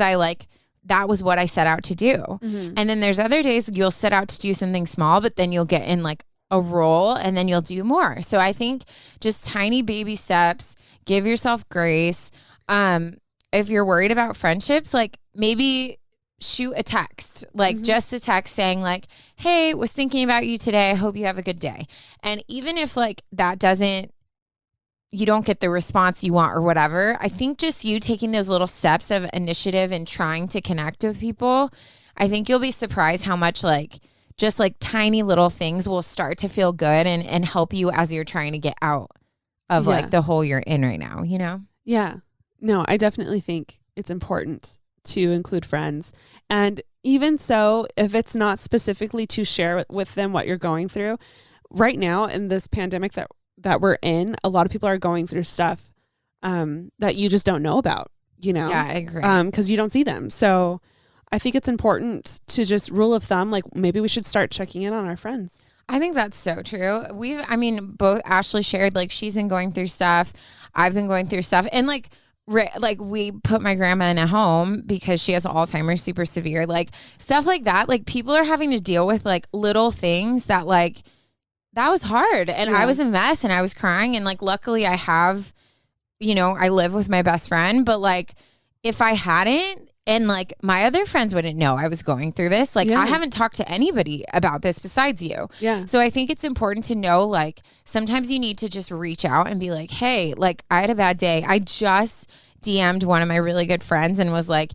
that was what I set out to do. Mm-hmm. And then there's other days you'll set out to do something small, but then you'll get in like a role and then you'll do more. So I think just tiny baby steps, give yourself grace. If you're worried about friendships, like maybe shoot a text, like just a text saying like, hey, was thinking about you today. I hope you have a good day. And even if like that doesn't you don't get the response you want or whatever, I think just you taking those little steps of initiative and trying to connect with people, I think you'll be surprised how much like just like tiny little things will start to feel good and help you as you're trying to get out of like the hole you're in right now, you know? Yeah. No, I definitely think it's important to include friends. And even so, if it's not specifically to share with them what you're going through, right now in this pandemic that we're in, a lot of people are going through stuff that you just don't know about, you know? Yeah, I agree. Because you don't see them. So I think it's important to just rule of thumb, like maybe we should start checking in on our friends. I think that's so true. Both Ashley shared, like she's been going through stuff. I've been going through stuff. And like we put my grandma in a home because she has Alzheimer's, super severe, like stuff like that. Like people are having to deal with like little things that like, that was hard. And I was a mess and I was crying. And like, luckily I have, you know, I live with my best friend, but like if I hadn't, and like my other friends wouldn't know I was going through this. Like I haven't talked to anybody about this besides you. Yeah. So I think it's important to know, like sometimes you need to just reach out and be like, hey, like I had a bad day. I just DM'd one of my really good friends and was like,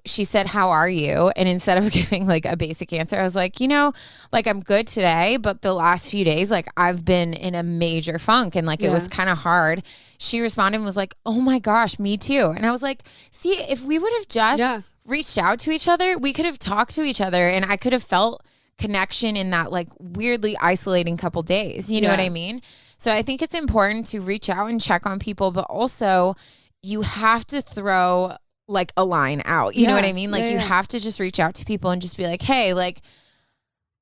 she said, how are you? And instead of giving like a basic answer, I was like, you know, like I'm good today, but the last few days, like I've been in a major funk and like it was kind of hard. She responded and was like, oh my gosh, me too. And I was like, see, if we would have just reached out to each other, we could have talked to each other and I could have felt connection in that like weirdly isolating couple days. You know what I mean? So I think it's important to reach out and check on people, but also you have to throw like a line out. You know what I mean? Like you have to just reach out to people and just be like, hey, like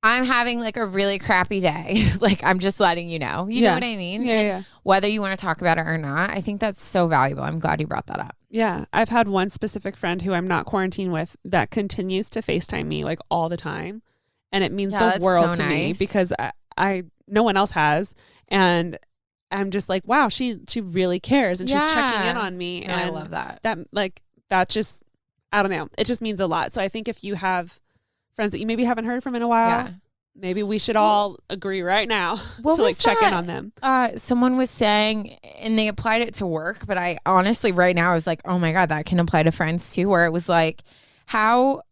I'm having like a really crappy day. Like I'm just letting you know. You know what I mean? Yeah. Whether you want to talk about it or not, I think that's so valuable. I'm glad you brought that up. Yeah. I've had one specific friend who I'm not quarantined with that continues to FaceTime me like all the time. And it means the world to me because I no one else has. And I'm just like, wow, she really cares and she's checking in on me. No, and I love that. That just, I don't know. It just means a lot. So I think if you have friends that you maybe haven't heard from in a while, maybe we should all agree right now to like check in on them. Someone was saying, and they applied it to work, but I honestly right now I was like, oh my God, that can apply to friends too, where it was like how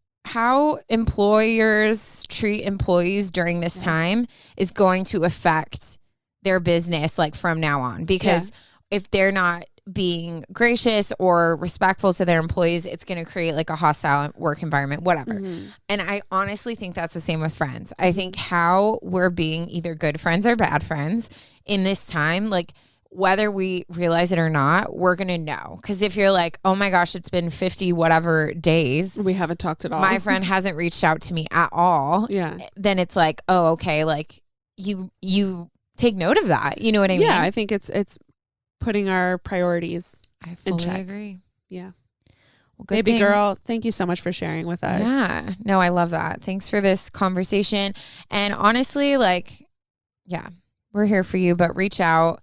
employers treat employees during this time is going to affect their business like from now on. Because if they're not being gracious or respectful to their employees, it's going to create like a hostile work environment, whatever. And I honestly think that's the same with friends. I think how we're being either good friends or bad friends in this time, like whether we realize it or not, we're going to know. Because if you're like, oh my gosh, it's been 50 whatever days. We haven't talked at all. My friend hasn't reached out to me at all. Yeah. Then it's like, oh, okay. Like you take note of that. You know what I mean? Yeah. I think it's putting our priorities in check. I agree. Yeah. Well, Baby girl, thank you so much for sharing with us. Yeah. No, I love that. Thanks for this conversation. And honestly, like, yeah, we're here for you, but reach out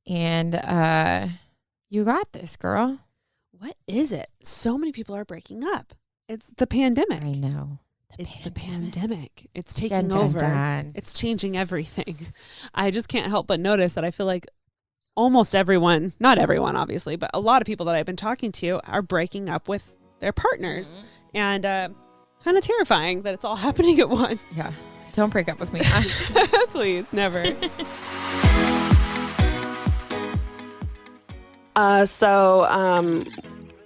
and you got this, girl. What is it? So many people are breaking up. It's the pandemic. I know. The pandemic. It's taking over. It's changing everything. I just can't help but notice that I feel like almost everyone, not everyone obviously, but a lot of people that I've been talking to are breaking up with their partners. And kind of terrifying that it's all happening at once. Yeah. Don't break up with me, Ash. Please, never.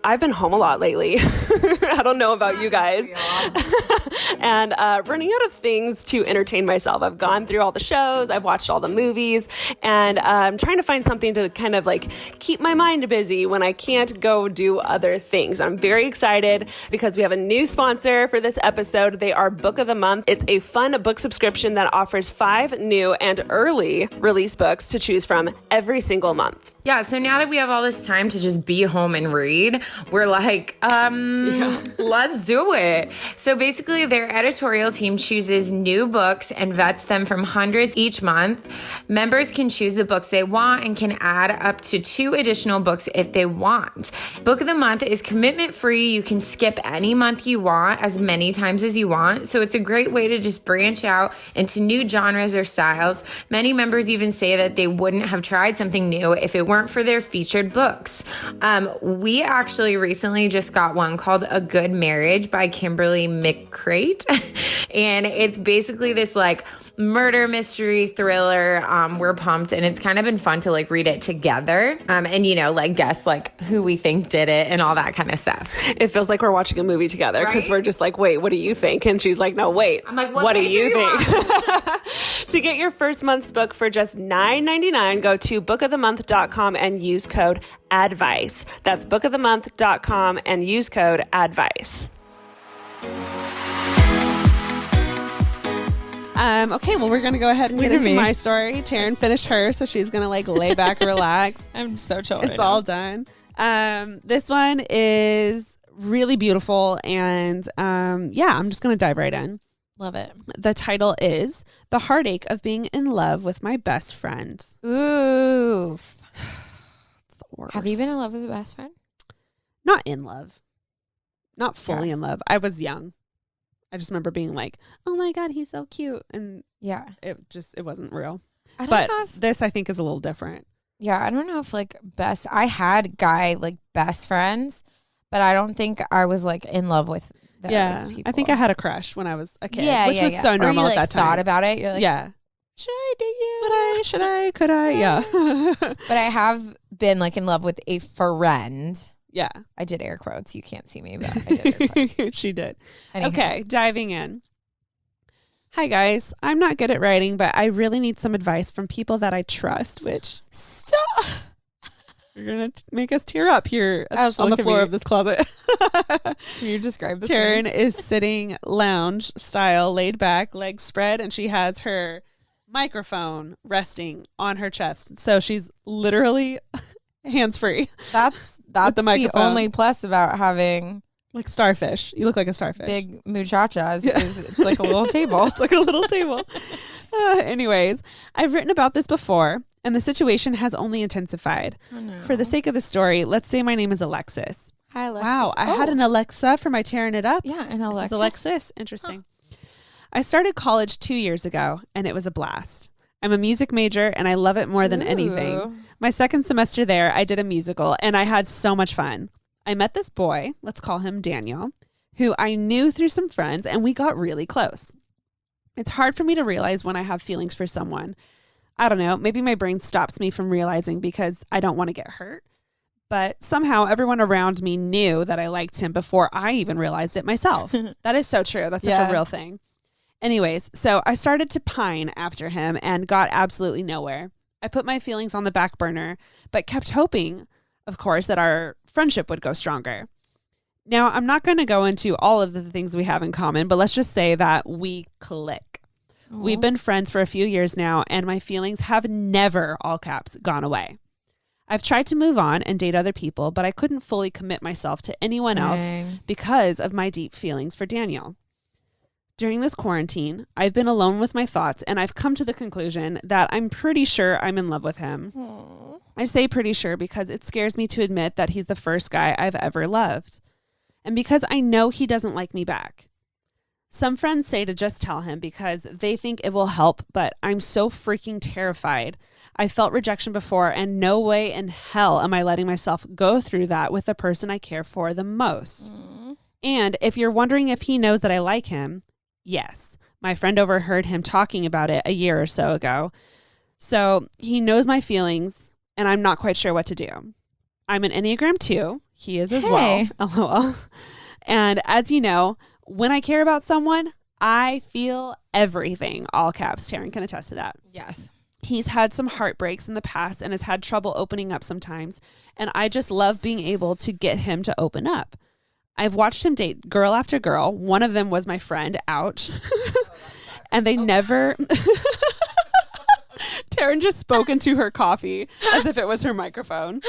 I've been home a lot lately. I don't know about you guys. And running out of things to entertain myself. I've gone through all the shows. I've watched all the movies. And I'm trying to find something to kind of like keep my mind busy when I can't go do other things. I'm very excited because we have a new sponsor for this episode. They are Book of the Month. It's a fun book subscription that offers 5 new and early release books to choose from every single month. Yeah, so now that we have all this time to just be home and read, we're like, let's do it. So basically their editorial team chooses new books and vets them from hundreds each month. Members can choose the books they want and can add up to 2 additional books if they want. Book of the month is commitment free. You can skip any month you want as many times as you want. So it's a great way to just branch out into new genres or styles. Many members even say that they wouldn't have tried something new if it weren't for their featured books. We actually recently just got one called A Good Marriage by Kimberly McCrate. And it's basically this like murder mystery thriller. We're pumped, and it's kind of been fun to like read it together. And you know, like guess like who we think did it and all that kind of stuff. It feels like we're watching a movie together because Right? we're just like, wait, what do you think? And she's like, no, wait, I'm like, what do page you are think? To get your first month's book for just $9.99, go to bookofthemonth.com and use code ADVICE. That's bookofthemonth.com and use code ADVICE. Okay, well, we're going to go ahead and get into my story. Taryn finished hers, so she's going to like lay back and relax. I'm so chill. It's all done. This one is really beautiful, and yeah, I'm just going to dive right in. Love it. The title is The Heartache of Being in Love with My Best Friend. Oof. It's the worst. Have you been in love with a best friend? Not in love. Not fully in love. I was young. I just remember being like, oh my God, he's so cute. And Yeah. it wasn't real. I don't But know if, this, I think, is a little different. yeah, I don't know if like I had guy like best friends, but I don't think I was like in love with those people. I think I had a crush when I was a kid, yeah, which was so Or normal you, at like, that time. thought about it. You're like, yeah. should I date you? Should I? Could I? Yeah. But I have been like in love with a friend. Yeah. I did air quotes. You can't see me, but I did air quotes. She did. Anyhow. Okay, diving in. Hi, guys. I'm not good at writing, but I really need some advice from people that I trust, which Stop. you're going to make us tear up here Ash, on the look at floor me. of this closet. Can you describe this? Taryn is sitting lounge style, laid back, legs spread, and she has her microphone resting on her chest. So she's literally hands-free, That's the the microphone. only plus about having like starfish. You look like a starfish. big muchachas. Is it's like a little table. It's like a little table. Anyways, I've written about this before, and the situation has only intensified. Oh, no. For the sake of the story, let's say my name is Alexis. Hi, Alexis. Wow, I had an Alexa for my tearing it up. Yeah, and This Alexis. is Alexis. Interesting. I started college 2 years ago, and it was a blast. I'm a music major, and I love it more than anything. Ooh. My second semester there, I did a musical, and I had so much fun. I met this boy, let's call him Daniel, who I knew through some friends, and we got really close. It's hard for me to realize when I have feelings for someone. I don't know, maybe my brain stops me from realizing because I don't want to get hurt. But somehow everyone around me knew that I liked him before I even realized it myself. That is so true. That's such Yeah. a real thing. Anyways, so I started to pine after him and got absolutely nowhere. I put my feelings on the back burner, but kept hoping, of course, that our friendship would go stronger. Now, I'm not going to go into all of the things we have in common, but let's just say that we click. We've been friends for a few years now, and my feelings have never, all caps, gone away. I've tried to move on and date other people, but I couldn't fully commit myself to anyone else Dang. because of my deep feelings for Daniel. During this quarantine, I've been alone with my thoughts, and I've come to the conclusion that I'm pretty sure I'm in love with him. Aw. I say pretty sure because it scares me to admit that he's the first guy I've ever loved. And because I know he doesn't like me back. Some friends say to just tell him because they think it will help, but I'm so freaking terrified. I felt rejection before, and no way in hell am I letting myself go through that with the person I care for the most. And if you're wondering if he knows that I like him, yes. My friend overheard him talking about it a year or so ago. So he knows my feelings, and I'm not quite sure what to do. I'm an Enneagram 2. He is as Hey. well. LOL. And as you know, when I care about someone, I feel everything. All caps. Taryn can attest to that. Yes. He's had some heartbreaks in the past and has had trouble opening up sometimes. And I just love being able to get him to open up. I've watched him date girl after girl. One of them was my friend. Ouch. And they never... Taryn just spoke into her coffee as if it was her microphone.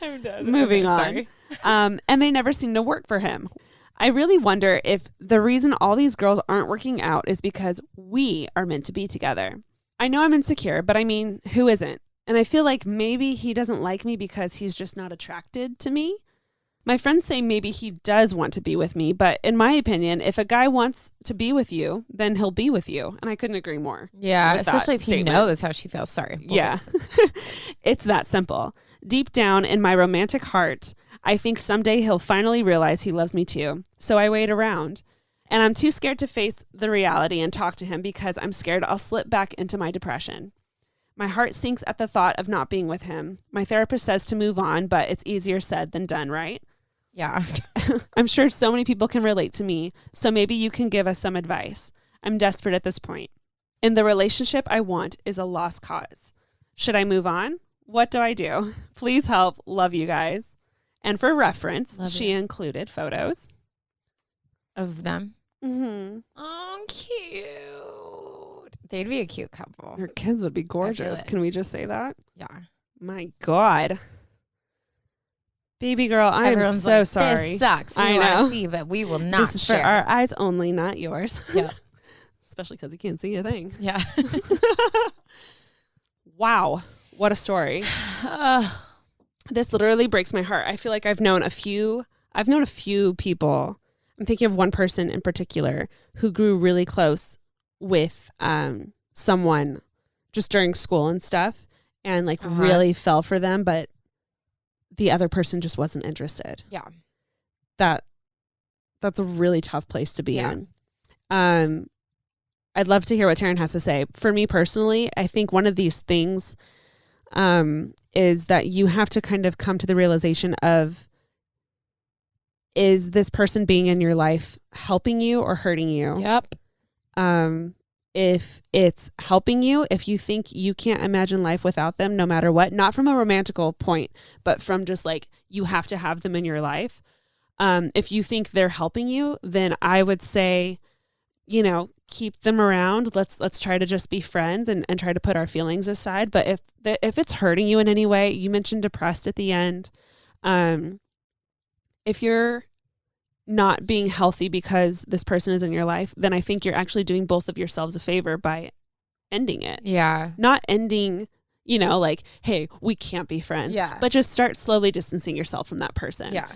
I'm done. Moving on. Sorry. And they never seem to work for him. I really wonder if the reason all these girls aren't working out is because we are meant to be together. I know I'm insecure, but I mean, who isn't? And I feel like maybe he doesn't like me because he's just not attracted to me. My friends say maybe he does want to be with me, but in my opinion, if a guy wants to be with you, then he'll be with you. And I couldn't agree more. Yeah, with that especially if he statement. knows how she feels. Sorry. Yeah. It's that simple. Deep down in my romantic heart, I think someday he'll finally realize he loves me too. So I wait around. And I'm too scared to face the reality and talk to him because I'm scared I'll slip back into my depression. My heart sinks at the thought of not being with him. My therapist says to move on, but it's easier said than done, right? Yeah. I'm sure so many people can relate to me, so maybe you can give us some advice. I'm desperate at this point. And the relationship I want is a lost cause. Should I move on? What do I do? Please help. Love you guys. And for reference, she included photos Of them. Mm-hmm. Oh, cute. They'd be a cute couple. Her kids would be gorgeous. it. Can we just say that? Yeah. My God. Baby girl, I am Everyone's so like, sorry. This sucks. We I want know. to see, but we will not This is share. for our eyes only, not yours. Yeah. Especially because you can't see a thing. Yeah. Wow. What a story. This literally breaks my heart. I feel like I've known a few people. I'm thinking of one person in particular who grew really close with someone just during school and stuff and like really fell for them, but the other person just wasn't interested. Yeah. That's a really tough place to be in. I'd love to hear what Taryn has to say. For me personally, I think one of these things is that you have to kind of come to the realization of, is this person being in your life helping you or hurting you? Yep. If it's helping you, if you think you can't imagine life without them, no matter what, not from a romantical point, but from just like, you have to have them in your life. If you think they're helping you, then I would say, you know, keep them around. Let's try to just be friends and try to put our feelings aside. But if it's hurting you in any way, you mentioned depressed at the end. If you're not being healthy because this person is in your life, then I think you're actually doing both of yourselves a favor by ending it. Yeah. Not ending, you know, like, hey, we can't be friends. Yeah. But just start slowly distancing yourself from that person. Yeah.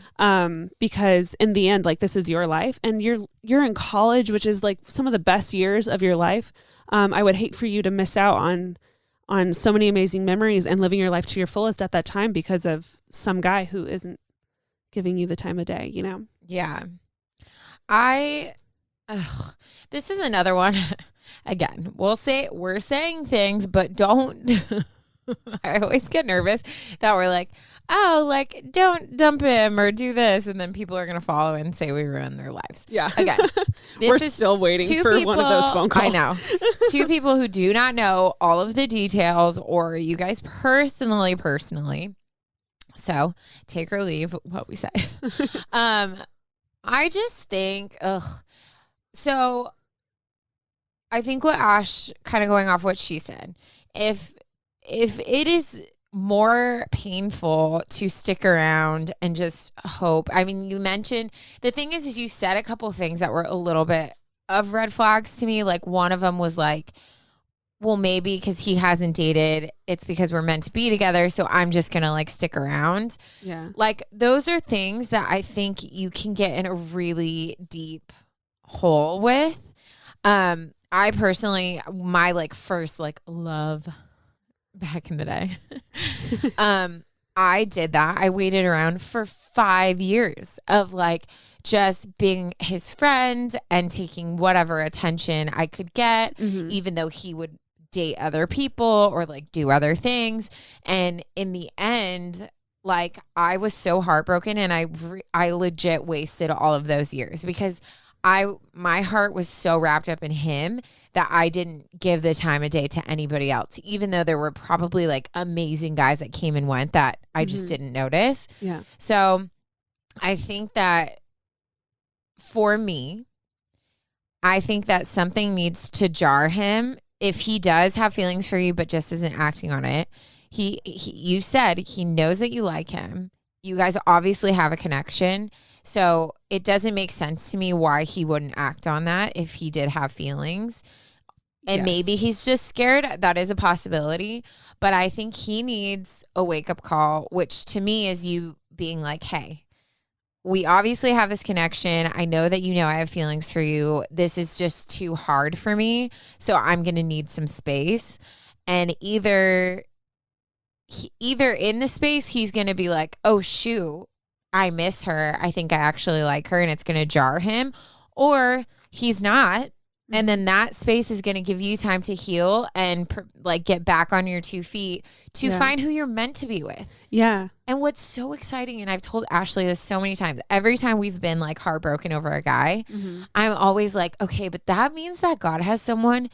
Because in the end, like, this is your life and you're in college, which is like some of the best years of your life. I would hate for you to miss out on so many amazing memories and living your life to your fullest at that time because of some guy who isn't giving you the time of day, you know? Yeah. This is another one. Again, we're saying things, but don't. I always get nervous that we're like, oh, like, don't dump him or do this. And then people are going to follow and say we ruined their lives. Yeah. Again, we're still waiting for one of those phone calls. I know. Two people who do not know all of the details or you guys personally. So take or leave what we say. I just think, so I think what Ash, kind of going off what she said, if it is more painful to stick around and just hope, I mean, you mentioned, the thing is you said a couple things that were a little bit of red flags to me. Like one of them was like, well, maybe because he hasn't dated, it's because we're meant to be together. So I'm just going to like stick around. Yeah. Like those are things that I think you can get in a really deep hole with. I personally, my like first like love back in the day, I did that. I waited around for 5 years of like just being his friend and taking whatever attention I could get, even though he would date other people or like do other things. And in the end, like I was so heartbroken and I legit wasted all of those years because my heart was so wrapped up in him that I didn't give the time of day to anybody else, even though there were probably like amazing guys that came and went that I just didn't notice. Yeah. So I think that for me, I think that something needs to jar him if he does have feelings for you, but just isn't acting on it, you said he knows that you like him. You guys obviously have a connection. So it doesn't make sense to me why he wouldn't act on that if he did have feelings. And maybe he's just scared. That is a possibility. But I think he needs a wake-up call, which to me is you being like, hey, we obviously have this connection. I know that you know I have feelings for you. This is just too hard for me. So I'm going to need some space. And either in the space, he's going to be like, oh, shoot, I miss her. I think I actually like her, and it's going to jar him. Or he's not. And then that space is going to give you time to heal and like get back on your 2 feet to find who you're meant to be with. Yeah. And what's so exciting, and I've told Ashley this so many times, every time we've been like heartbroken over a guy, I'm always like, okay, but that means that God has someone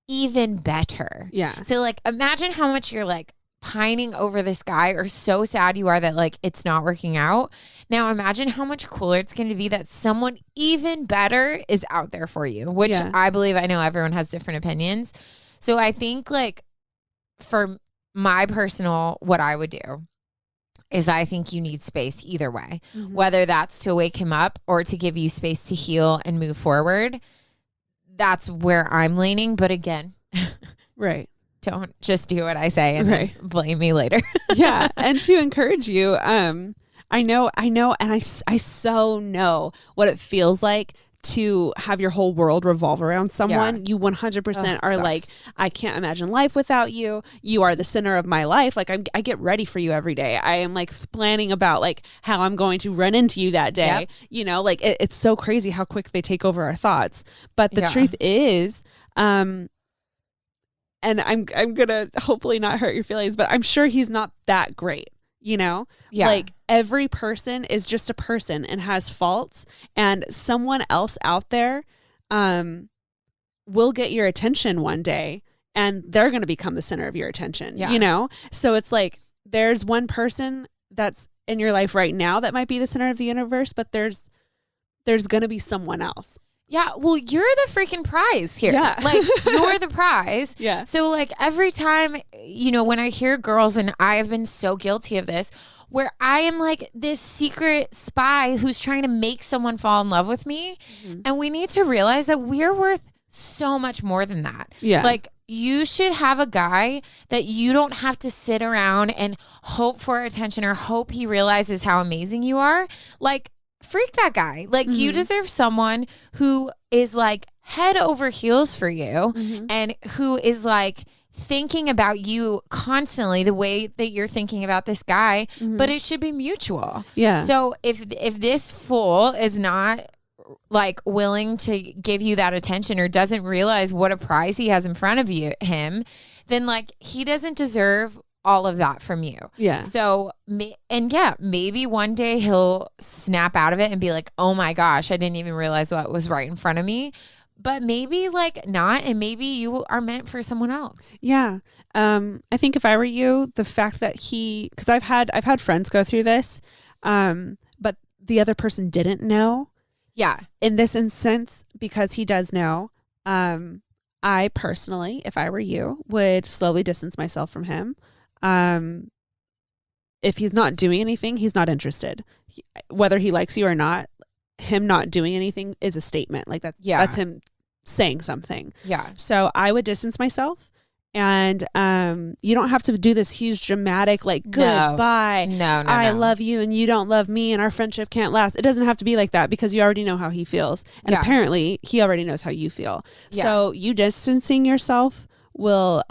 even better. Yeah. So like, imagine how much you're like pining over this guy or so sad you are that like it's not working out. Now imagine how much cooler it's going to be that someone even better is out there for you, which I believe, I know everyone has different opinions. So I think like for my personal, what I would do is I think you need space either way, whether that's to wake him up or to give you space to heal and move forward. That's where I'm leaning. But again, right. Don't just do what I say and then blame me later. Yeah. And to encourage you, I know. And I so know what it feels like to have your whole world revolve around someone. Yeah. You 100% are sucks. like, I can't imagine life without you. You are the center of my life. Like I get ready for you every day. I am like planning about like how I'm going to run into you that day. Yep. You know, like it's so crazy how quick they take over our thoughts. But the truth is, and I'm gonna hopefully not hurt your feelings, but I'm sure he's not that great, you know? Yeah. Like every person is just a person and has faults, and someone else out there will get your attention one day, and they're gonna become the center of your attention, you know? So it's like there's one person that's in your life right now that might be the center of the universe, but there's gonna be someone else. Yeah, well, you're the freaking prize here. Yeah. Like, you're the prize. Yeah. So, like, every time, you know, when I hear girls, and I have been so guilty of this, where I am like this secret spy who's trying to make someone fall in love with me. And we need to realize that we're worth so much more than that. Yeah. Like, you should have a guy that you don't have to sit around and hope for attention or hope he realizes how amazing you are. Like, freak that guy. Like you deserve someone who is like head over heels for you and who is like thinking about you constantly the way that you're thinking about this guy, but it should be mutual. Yeah. So if this fool is not like willing to give you that attention or doesn't realize what a prize he has in front of him, then like he doesn't deserve all of that from you. Yeah. So, maybe one day he'll snap out of it and be like, oh my gosh, I didn't even realize what was right in front of me. But maybe like not, and maybe you are meant for someone else. Yeah. I think if I were you, the fact that because I've had friends go through this, but the other person didn't know. Yeah. In this instance, because he does know, I personally, if I were you, would slowly distance myself from him. If he's not doing anything, he's not interested. Whether he likes you or not, him not doing anything is a statement. Like that's him saying something. Yeah. So I would distance myself, and you don't have to do this huge dramatic like goodbye. No. I love you and you don't love me and our friendship can't last. It doesn't have to be like that because you already know how he feels, and apparently he already knows how you feel. Yeah. So you distancing yourself will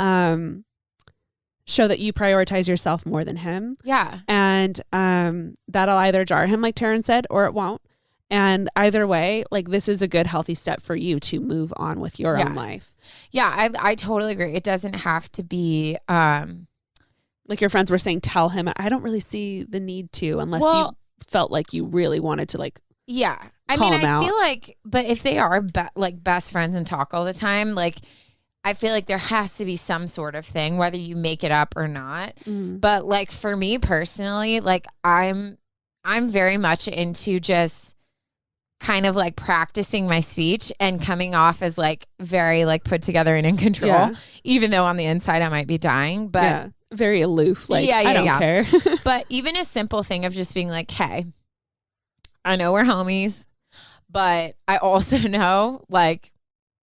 show that you prioritize yourself more than him. Yeah. And that'll either jar him, like Taryn said, or it won't. And either way, like this is a good, healthy step for you to move on with your own life. Yeah, I totally agree. It doesn't have to be like your friends were saying, tell him. I don't really see the need to, unless you felt like you really wanted to like. Yeah. I call mean, him I out. feel like, but if they are like best friends and talk all the time, like I feel like there has to be some sort of thing, whether you make it up or not. But like for me personally, like I'm very much into just kind of like practicing my speech and coming off as like very like put together and in control, even though on the inside I might be dying, but very aloof. Like, I don't care. But even a simple thing of just being like, hey, I know we're homies, but I also know, like,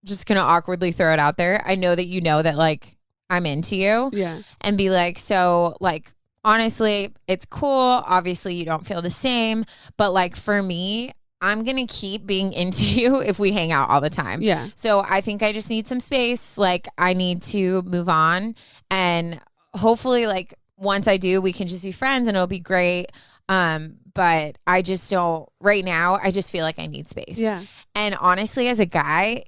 just gonna awkwardly throw it out there. I know that you know that like I'm into you. Yeah. And be like, so like, honestly, it's cool. Obviously you don't feel the same, but like for me, I'm going to keep being into you if we hang out all the time. Yeah. So I think I just need some space. Like I need to move on, and hopefully like once I do, we can just be friends and it'll be great. But I just don't right now. I just feel like I need space. Yeah. And honestly, as a guy,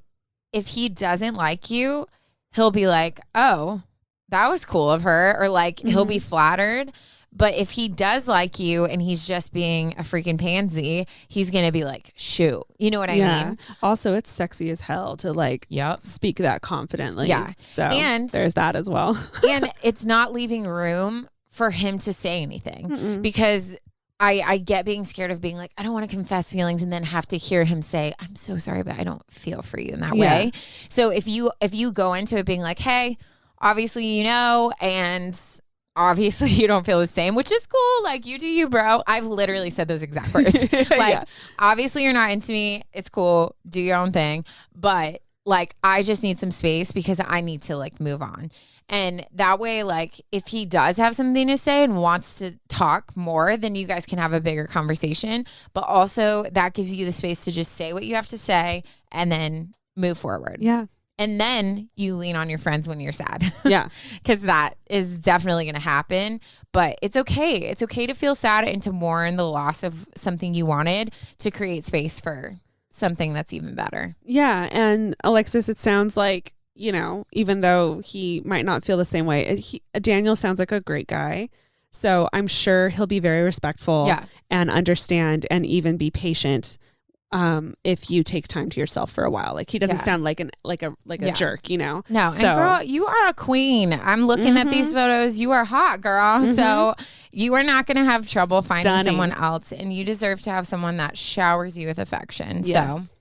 if he doesn't like you, he'll be like, oh, that was cool of her. Or like, he'll be flattered. But if he does like you and he's just being a freaking pansy, he's going to be like, shoot. You know what I mean? Also, it's sexy as hell to like speak that confidently. Yeah. So and there's that as well. And it's not leaving room for him to say anything because I get being scared of being like, I don't want to confess feelings and then have to hear him say, I'm so sorry, but I don't feel for you in that way. So if you go into it being like, hey, obviously, you know, and obviously you don't feel the same, which is cool. Like you do you, bro. I've literally said those exact words. Like, obviously you're not into me. It's cool. Do your own thing. But like, I just need some space because I need to like move on. And that way, like, if he does have something to say and wants to talk more, then you guys can have a bigger conversation. But also that gives you the space to just say what you have to say and then move forward. Yeah. And then you lean on your friends when you're sad. Yeah. Because that is definitely going to happen. But it's okay. It's okay to feel sad and to mourn the loss of something you wanted to create space for something that's even better. Yeah. And Alexis, it sounds like, you know, even though he might not feel the same way, Daniel sounds like a great guy. So I'm sure he'll be very respectful and understand and even be patient if you take time to yourself for a while. Like he doesn't sound like a jerk, you know? No. So, and girl, you are a queen. I'm looking at these photos. You are hot, girl. So you are not going to have trouble finding someone else, and you deserve to have someone that showers you with affection. Yes. So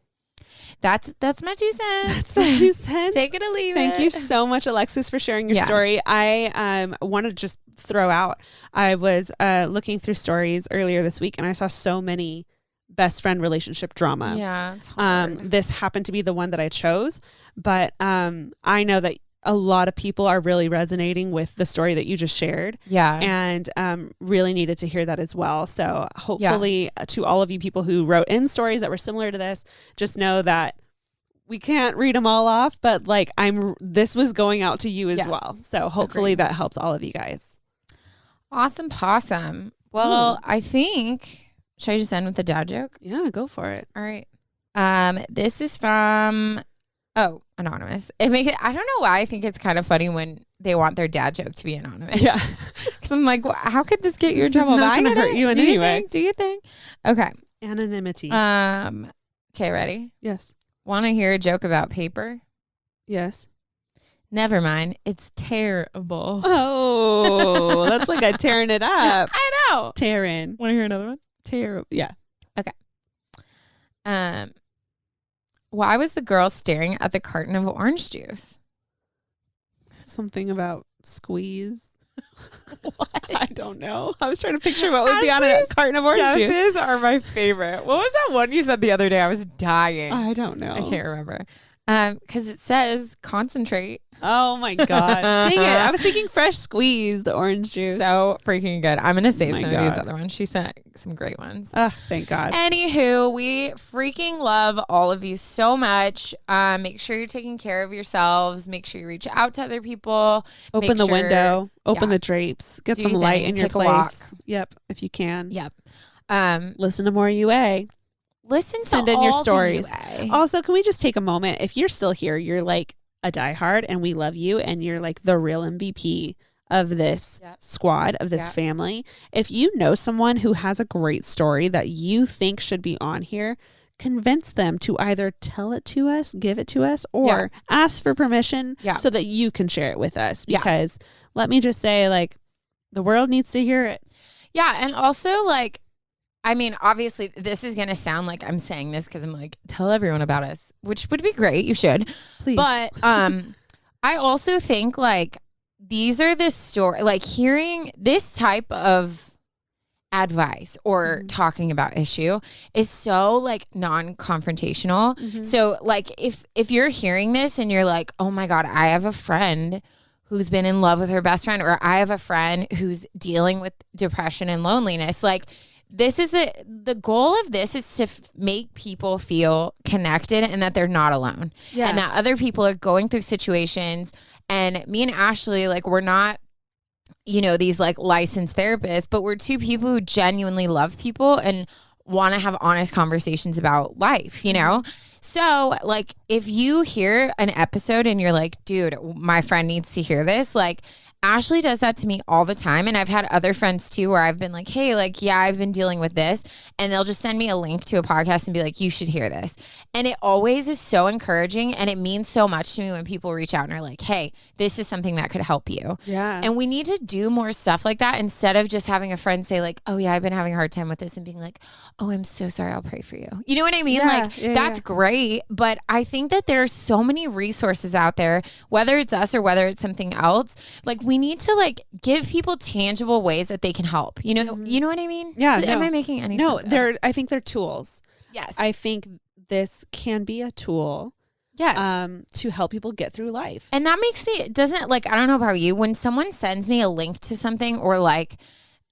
that's my 2 cents. That's my 2 cents. Take it or leave it. Thank you so much, Alexis, for sharing your story. I want to just throw out, I was looking through stories earlier this week and I saw so many best friend relationship drama. Yeah, it's hard. This happened to be the one that I chose, but I know that a lot of people are really resonating with the story that you just shared. Yeah. And really needed to hear that as well. So hopefully to all of you people who wrote in stories that were similar to this, just know that we can't read them all off, but like this was going out to you as well. So hopefully that helps all of you guys. Awesome possum. Well, I think, should I just end with the dad joke? Yeah, go for it. All right. This is from anonymous. I don't know why I think it's kind of funny when they want their dad joke to be anonymous. Yeah. Because I'm like, well, how could this get you in This is trouble? not gonna hurt you in any way. Do you think? Okay. Anonymity. Okay, ready? Yes. Want to hear a joke about paper? Yes. Never mind. It's terrible. Oh, that's like a tearing it up. I know. Tearing. Want to hear another one? Terrible. Yeah. Okay. Why was the girl staring at the carton of orange juice? Something about squeeze. What? I don't know. I was trying to picture what would be on a carton of orange juice. Guesses are my favorite. What was that one you said the other day? I was dying. I don't know. I can't remember. Because it says concentrate. Oh my God. Dang it. I was thinking fresh squeezed orange juice. So freaking good. I'm going to save My some of these God. other ones. She sent some great ones. Thank God. Anywho, we freaking love all of you so much. Make sure you're taking care of yourselves. Make sure you reach out to other people. Open the window. Open the drapes. Get Do some your light thing. in your Take a walk. place. Yep. If you can. Yep. Listen to more UA. Listen to Send in your all the stories. UA. Also, can we just take a moment? If you're still here, you're like a diehard and we love you and you're like the real MVP of this squad, of this family. If you know someone who has a great story that you think should be on here, convince them to either tell it to us, give it to us, or ask for permission so that you can share it with us. Because let me just say, like, the world needs to hear it. Yeah. And also, like, I mean, obviously, this is going to sound like I'm saying this because I'm like, tell everyone about us, which would be great. You should. Please. But I also think like these are the story, like hearing this type of advice or talking about issue is so like non-confrontational. So like if you're hearing this and you're like, oh my God, I have a friend who's been in love with her best friend, or I have a friend who's dealing with depression and loneliness, like this is the goal of this is to make people feel connected and that they're not alone, and that other people are going through situations. And me and Ashley, like, we're not, you know, these like licensed therapists, but we're two people who genuinely love people and want to have honest conversations about life, you know? So like, if you hear an episode and you're like, dude, my friend needs to hear this, like, Ashley does that to me all the time. And I've had other friends too, where I've been like, hey, like, yeah, I've been dealing with this. And they'll just send me a link to a podcast and be like, you should hear this. And it always is so encouraging. And it means so much to me when people reach out and are like, hey, this is something that could help you. Yeah. And we need to do more stuff like that instead of just having a friend say like, oh yeah, I've been having a hard time with this, and being like, oh, I'm so sorry, I'll pray for you. You know what I mean? Yeah, Like that's great. But I think that there are so many resources out there, whether it's us or whether it's something else. Like we need to like give people tangible ways that they can help. You know, you know what I mean? Yeah. Am I making any No, sense? I think they're tools. Yes. I think this can be a tool. Yes. To help people get through life. And that makes me, doesn't like, I don't know about you, when someone sends me a link to something or like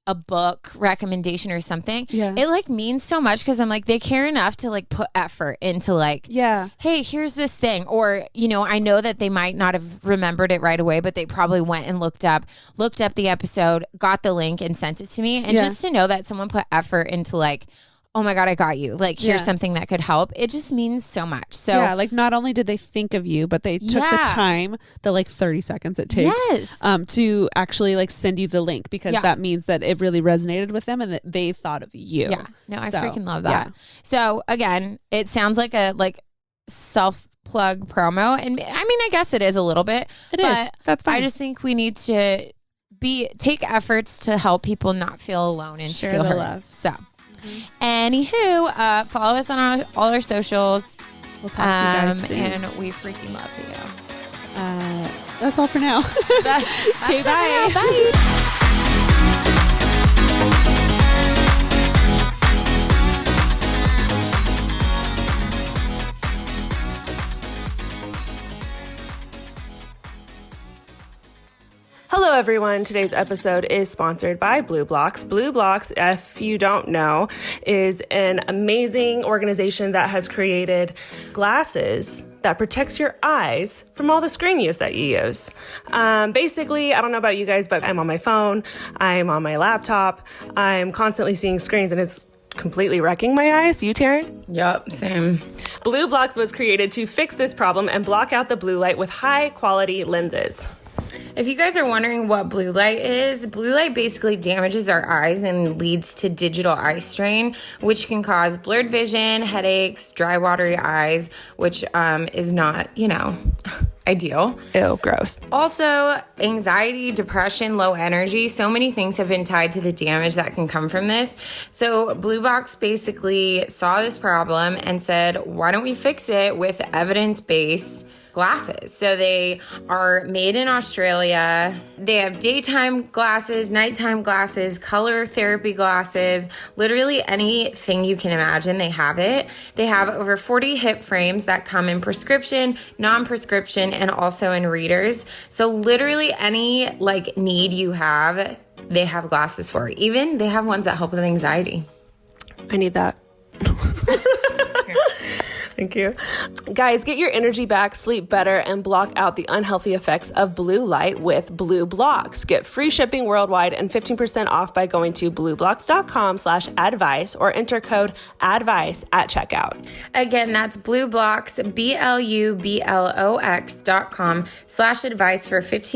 a book recommendation or something, it like means so much because I'm like, they care enough to like put effort into like, hey, here's this thing. Or, you know, I know that they might not have remembered it right away, but they probably went and looked up the episode, got the link and sent it to me. And just to know that someone put effort into like, oh my God, I got you. Like, here's something that could help. It just means so much. So yeah, like not only did they think of you, but they took the time, the like 30 seconds it takes to actually like send you the link, because that means that it really resonated with them and that they thought of you. Yeah. No, I freaking love that. Yeah. So again, it sounds like a like self-plug promo. And I mean, I guess it is a little bit. It is. That's fine. I just think we need to take efforts to help people not feel alone and share feel the heard. love. So anywho, follow us on all our socials. We'll talk to you guys soon. And we freaking love you. That's all for now. Okay, bye. Bye. Hello, everyone. Today's episode is sponsored by Blue Blocks. Blue Blocks, if you don't know, is an amazing organization that has created glasses that protects your eyes from all the screen use that you use. Basically, I don't know about you guys, but I'm on my phone, I'm on my laptop, I'm constantly seeing screens, and it's completely wrecking my eyes. You, Taryn? Yup, same. Blue Blocks was created to fix this problem and block out the blue light with high-quality lenses. If you guys are wondering what blue light is, blue light basically damages our eyes and leads to digital eye strain, which can cause blurred vision, headaches, dry, watery eyes, which is not, ideal. Ew, gross. Also, anxiety, depression, low energy, so many things have been tied to the damage that can come from this. So Blue Box basically saw this problem and said, why don't we fix it with evidence-based glasses? So they are made in Australia. They have daytime glasses, nighttime glasses, color therapy glasses, literally anything you can imagine, they have it. They have over 40 hip frames that come in prescription, non-prescription, and also in readers. So literally any like need you have, they have glasses for. Even they have ones that help with anxiety. I need that. Thank you. Guys, get your energy back, sleep better, and block out the unhealthy effects of blue light with Blue Blocks. Get free shipping worldwide and 15% off by going to blueblocks.com/advice or enter code ADVICE at checkout. Again, that's Blue Blocks, BLUBLOX.com/advice for 15%